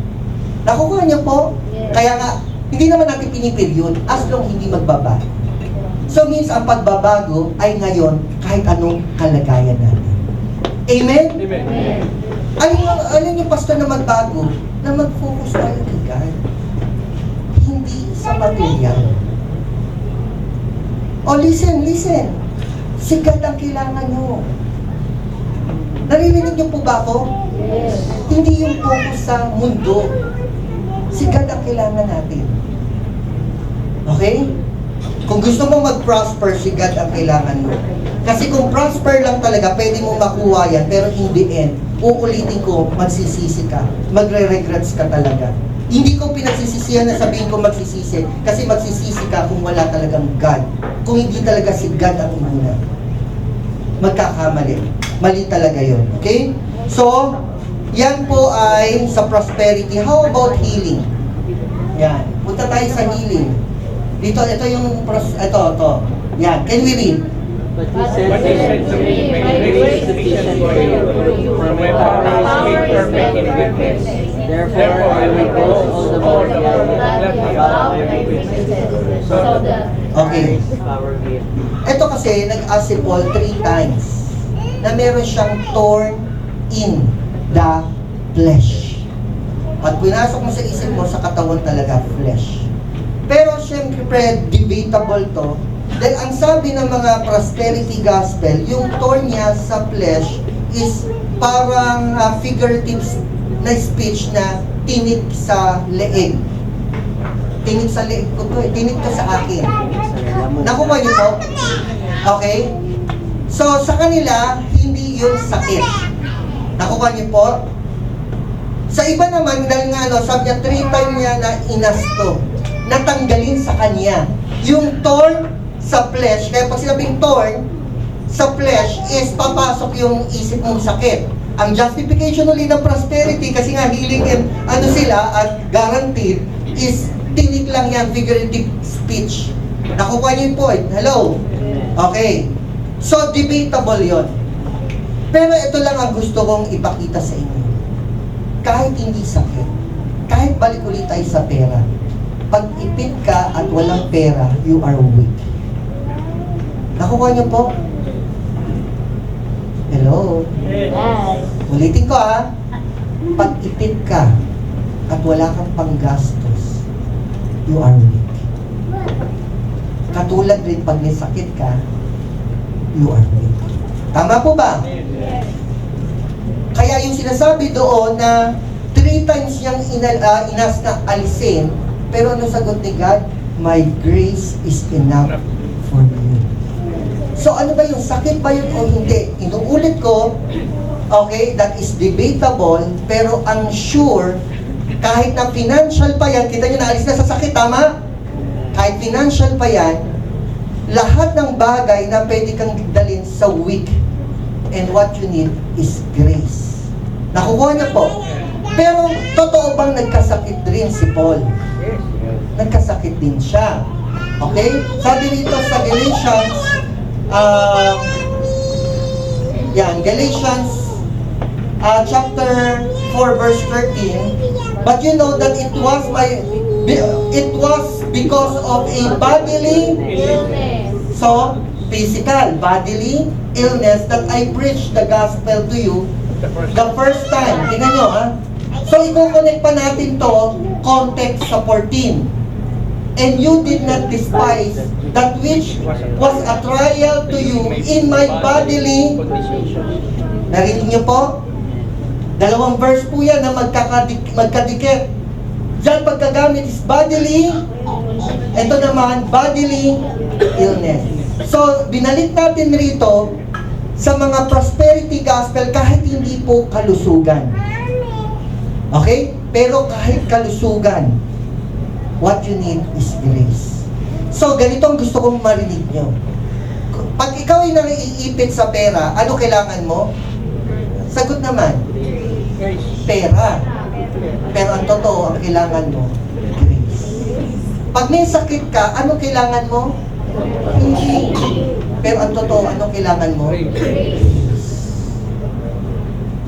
Nakukuha niyo po? Kaya nga, hindi naman natin pinipil yun as long hindi magbabago. So means ang pagbabago ay ngayon kahit anong kalagayan natin. Amen? Amen. Alin yung pastor na magbago? Na mag-focus tayo kay God. Hindi sa material. Oh, listen. Si God ang kailangan nyo. Naririnig niyo po ba ako? Yes. Hindi yung focus sa mundo. Si God ang kailangan natin. Okay? Kung gusto mo mag-prosper, si God ang kailangan mo. Kasi kung prosper lang talaga, pwede mo makuha yan, pero in the end, uulitin ko, magsisisi ka. Magre-regrets ka talaga. Hindi ko pinagsisisihan na sabihin ko magsisisi, kasi magsisisi ka kung wala talagang God. Kung hindi talaga si God ang inuna. Magkakamali. Mali talaga yon. Okay? So, yan po ay sa prosperity. How about healing? Yan. Punta tayo sa healing. Dito, ito yung, ito. Yan. Can we read? But he said to me, my grace is sufficient for you, for my power is made perfect in weakness. Therefore, I will go all the more gladly about my weaknesses, so that Okay. power gives. Ito kasi, nag-ask si Paul 3 times na meron siyang torn in the flesh. At pinasok mo sa isip mo, sa katawan talaga, flesh. Pero syempre, debatable to. Dahil ang sabi ng mga prosperity gospel, yung torn niya sa flesh is parang figurative na speech na tinik sa leeg. Tinik sa leeg ko to, tinik to sa akin. Nakuha niyo po? Okay? So, sa kanila, hindi yun sakit. Nakuha niyo po? Sa iba naman, dahil nga, sabi niya, 3 times niya na inasto. Natanggalin sa kanya. Yung torn sa flesh, kaya pag sinabing torn sa flesh, is papasok yung isip mong sakit. Ang justification ulit ng prosperity, kasi nga healing and sila, at guaranteed, is tinik lang yan, figurative speech. Nakuha niyo yung point. Hello? Okay. So, debatable yon. Pero ito lang ang gusto kong ipakita sa inyo. Kahit hindi sakit, kahit balik ulit tayo sa pera, pag ipit ka at walang pera, you are weak. Nakuha niyo po? Hello? Yes. Ulitin ko pag ipit ka at wala kang panggastos, you are weak. Katulad rin pag may sakit ka, you are weak. Tama po ba? Kaya yung sinasabi doon na 3 times niyang inas na alisin, pero ano sagot ni God? My grace is enough for you. So ano ba yung sakit ba yun o hindi? Inuulit ko, okay, that is debatable, pero ang sure, kahit na financial pa yan, kita nyo na alis na sa sakit, tama? Kahit financial pa yan, lahat ng bagay na pwede kang dalhin sa weak, and what you need is grace. Nakukuha niya po. Pero totoo bang nagkasakit rin si Paul? Nagkasakit din siya. Okay? Sabi dito sa Galatians, Galatians chapter 4 verse 13, but you know that it was because of a bodily, so physical, bodily illness that I preached the gospel to you the first time. Tingnan nyo, ha? So, i-connect pa natin to, context sa 14. And you did not despise that which was a trial to you in my bodily. Narinig nyo po? Dalawang verse po yan na magkadikit. Diyan pagkagamit is bodily. Ito naman, bodily illness. So, binalik natin rito sa mga prosperity gospel kahit hindi po kalusugan. Okay? Pero kahit kalusugan, what you need is grace. So, ganito ang gusto kong marinig nyo. Pag ikaw ay naiipit sa pera, ano kailangan mo? Sagot naman, pera. Pero ang totoo, ang kailangan mo, grace. Pag may sakit ka, ano kailangan mo? Hindi. Pero ang totoo, ano kailangan mo?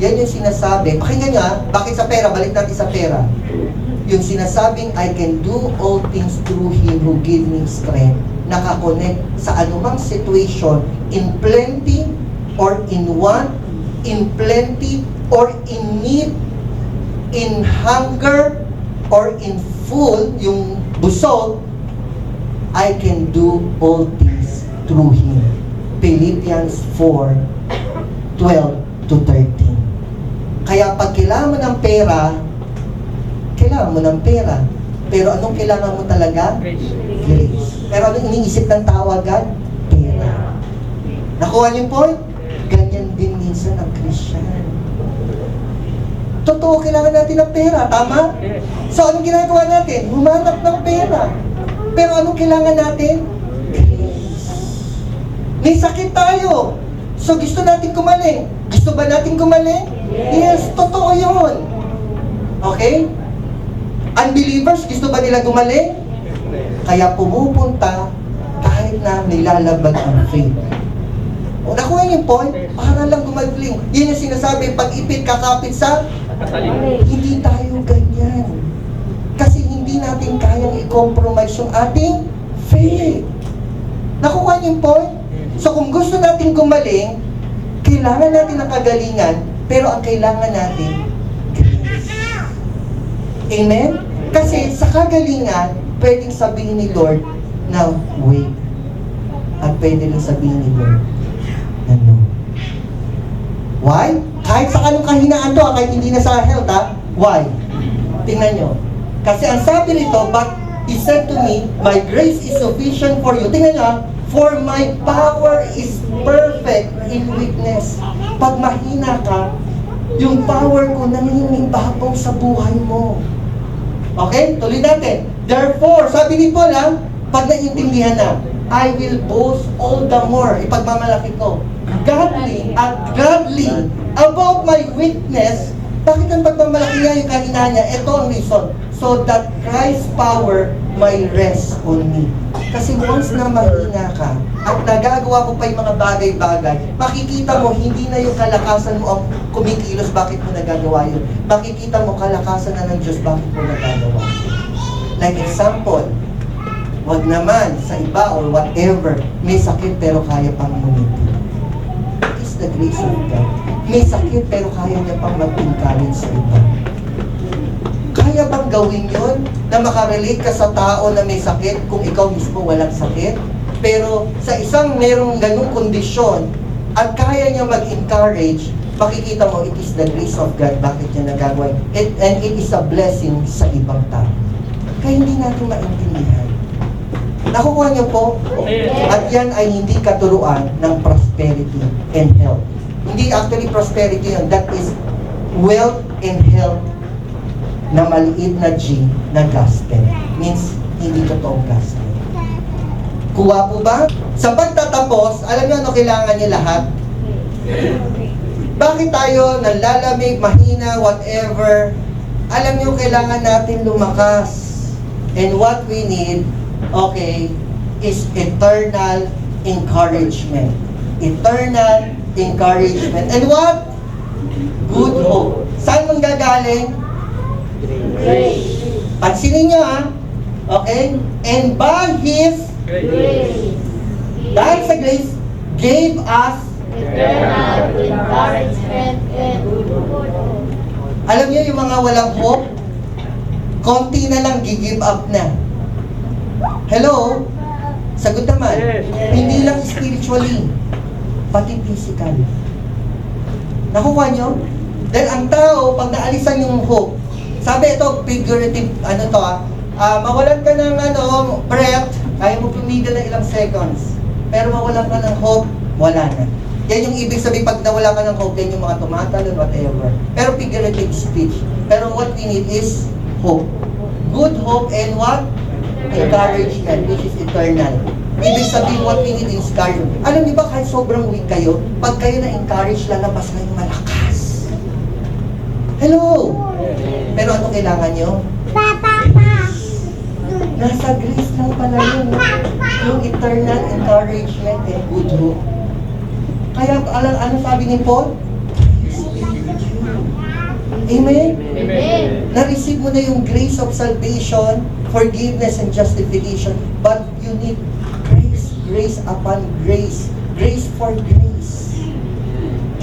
Yan yung sinasabi. Pakinggan nyo, ha? Bakit sa pera? Balik natin sa pera. Yung sinasabing, I can do all things through Him who gives me strength. Nakakonect sa anumang situation, in plenty or in want, in plenty or in need, in hunger or in full, yung busog, I can do all things through Him. Philippians 4:12 to 13. Kaya pag kailangan mo ng pera, kailangan mo ng pera. Pero anong kailangan mo talaga? Grace. Pero anong iniisip ng tao agad? Pera. Nakuha niyo po? Ganyan din minsan ang Christian. Totoo, kailangan natin ng pera. Tama? So, anong ginagawa natin? Humanap ng pera. Pero anong kailangan natin? Grace. May sakit tayo. So, gusto natin gumaling. Gusto ba natin gumaling? Yes, totoo yun. Okay? Unbelievers, gusto ba nila gumaling? Kaya pumupunta kahit na nilalabag ang faith. O, nakuha niyo po, para lang gumaling. Yun yung sinasabi, pag-ipit, kakapit sa hindi tayo ganyan. Kasi hindi natin kayang i-compromise yung ating faith. Nakuha niyo po? So kung gusto natin gumaling, kailangan natin ng kagalingan, pero ang kailangan natin, grace. Amen? Kasi sa kagalingan, pwedeng sabihin ni Lord na wait. At pwede rin sabihin ni Lord na no. Why? Kahit sa anong kahinaan to, kahit hindi na sa health, ha? Why? Tingnan nyo. Kasi ang sabi nito, but He said to me, my grace is sufficient for you. Tingnan nyo, for my power is perfect in weakness. Pag mahina ka, yung power ko nangingibabaw sa buhay mo. Okay? Tuloy natin. Therefore, sabi ni Paul, pag naiintindihan na, I will boast all the more, ipagmamalaki ko, godly at gladly about my weakness. Bakit ang pagmamalaki niya yung kahinaan niya? Ito ang reason. So that Christ's power may rest on me. Kasi once na mahina ka, at nagagawa mo pa yung mga bagay-bagay, makikita mo, hindi na yung kalakasan mo ang kumikilos, bakit mo nagagawa yun? Makikita mo, kalakasan na ng Diyos, bakit mo nagagawa? Like example, wag naman sa iba or whatever, may sakit pero kaya pang ngumiti. It is the grace of God. May sakit pero kaya niya pang mag-encourage sa iba. Kaya bang gawin yun? Na makarelate ka sa tao na may sakit kung ikaw mismo walang sakit? Pero sa isang merong ganung kondisyon at kaya niya mag-encourage, makikita mo, it is the grace of God. Bakit niya nagagawa? And it is a blessing sa ibang tao. Kaya hindi natin maintindihan. Nakukuha niyo po? At yan ay hindi katuruan ng prosperity and health. Hindi actually prosperity yun. That is wealth and health na maliit na G na gospel. Means, hindi totoong gospel. Kuha po ba? Sa pagtatapos, alam niyo ano kailangan niyo lahat? Bakit tayo nanlalamig, mahina, whatever? Alam niyo kailangan natin lumakas. And what we need, okay, is eternal encouragement. Eternal encouragement. And what? Good hope. Saan mong gagaling? Grace. Pansinin nyo ha. Okay? And by His, Grace. dahil sa grace, gave us, Eternal encouragement and good hope. alam nyo yung mga walang hope, konti na lang, give up na. Hello? Sagot naman. Yes. Hindi lang spiritually, pati physical. Nakuha nyo? Dahil ang tao, pag naalisan yung hope, sabi ito, figurative, mawalan ka ng breath, kaya mo pumigil ng ilang seconds. Pero mawalan ka ng hope, wala na. Yan yung ibig sabihin, pag nawala ka ng hope, yan yung mga tumatalon, whatever. Pero figurative speech. Pero what we need is hope. Good hope and what? Encouragement, which is eternal. Ibig sabihin, what we need is courage. Alam niyo ba, kahit sobrang weak kayo, pag kayo na-encourage, lalabas na yung malakas. Hello! Pero ano kailangan nyo? Nasa grace lang pala yun. Yung eternal encouragement and good hope. Kaya, ano sabi ni Paul? Amen? Amen. Na-receive mo na yung grace of salvation, forgiveness and justification, but you need grace, grace upon grace, grace for grace.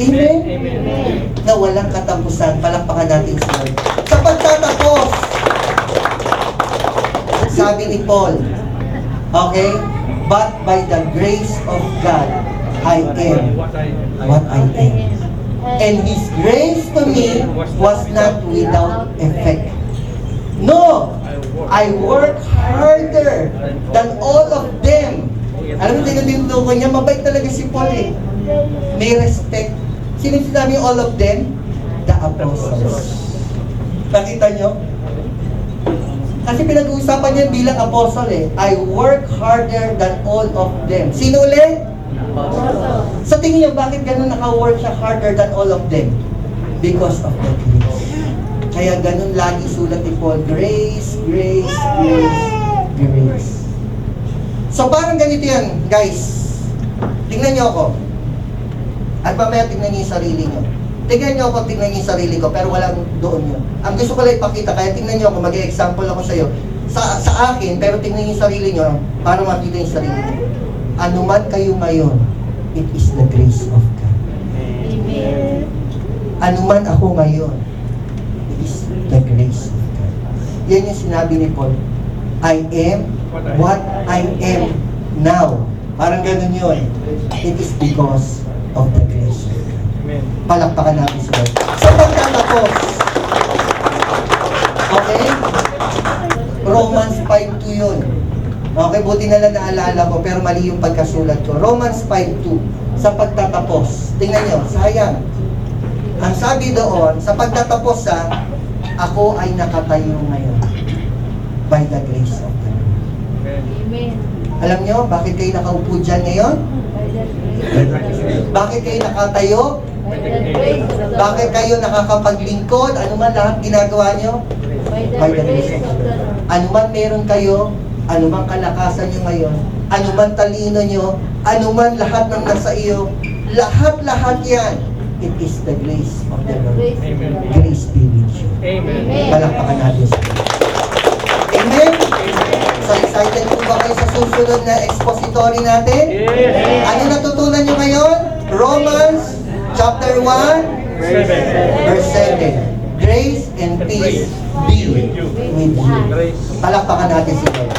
Amen? Amen. Na walang katapusan, palakpakan natin si Lord. Sa pagtatapos, sabi ni Paul, okay, but by the grace of God, I am what I am. And His grace to me was not without effect. No, I work harder than all of them. Alam mo, tinuturo ko niya, mabait talaga si Paul eh. May respect. Sino sinabi all of them? The apostles. Nakita nyo? Kasi pinag-uusapan niya bilang apostle eh. I work harder than all of them. Sino ulit? Sa tingin niyo, bakit ganun naka-work siya harder than all of them? Because of the grace. Kaya ganun lagi sulat ni Paul, grace, grace, grace, grace. So parang ganito yan, guys. Tingnan niyo ako. At mamaya tingnan niyo yung sarili niyo. Tingnan niyo ako, tingnan niyo yung sarili ko, pero walang doon yun. Ang gusto ko lang ipakita, kaya tingnan niyo ako, mag-example ako sa iyo. Sa akin, pero tingnan niyo yung sarili niyo, para makita yung sarili niyo. Ano man kayo ngayon, it is the grace of God. Amen. Ano man ako ngayon, it is the grace of God. Yan yung sinabi ni Paul. I am what I am now. Parang ganun yun. It is because of the grace of God. Amen. Palakpakan natin si Lord. Sa pagtatapos, okay? Romans 5:2 yun. Okay, buti na lang naalala ko, pero mali yung pagkasulat ko. Romans 5:2, sa pagtatapos. Tingnan nyo, sayang. Ang sabi doon, sa pagtatapos ako ay nakatayo ngayon by the grace of God. Amen. Alam nyo, bakit kayo nakaupo dyan ngayon? By the grace. Bakit kayo nakatayo? By the grace of the Bakit kayo nakakapaglingkod? Ano man lahat ginagawa nyo? By the grace of the Lord. Ano man meron kayo, ano man kalakasan nyo ngayon, ano man talino nyo, ano man lahat ng nasa iyo, lahat-lahat yan, it is the grace of the The Lord. grace of the Lord. Grace be with you. Amen. Palakpakan natin sa Lord. Amen? So excited po ba kayo sa susunod na expository natin? Yes. Ano natutunan nyo ngayon? Romans chapter 1, verse 7. Grace and peace be with you. Grace. Palakpakan natin si Lord.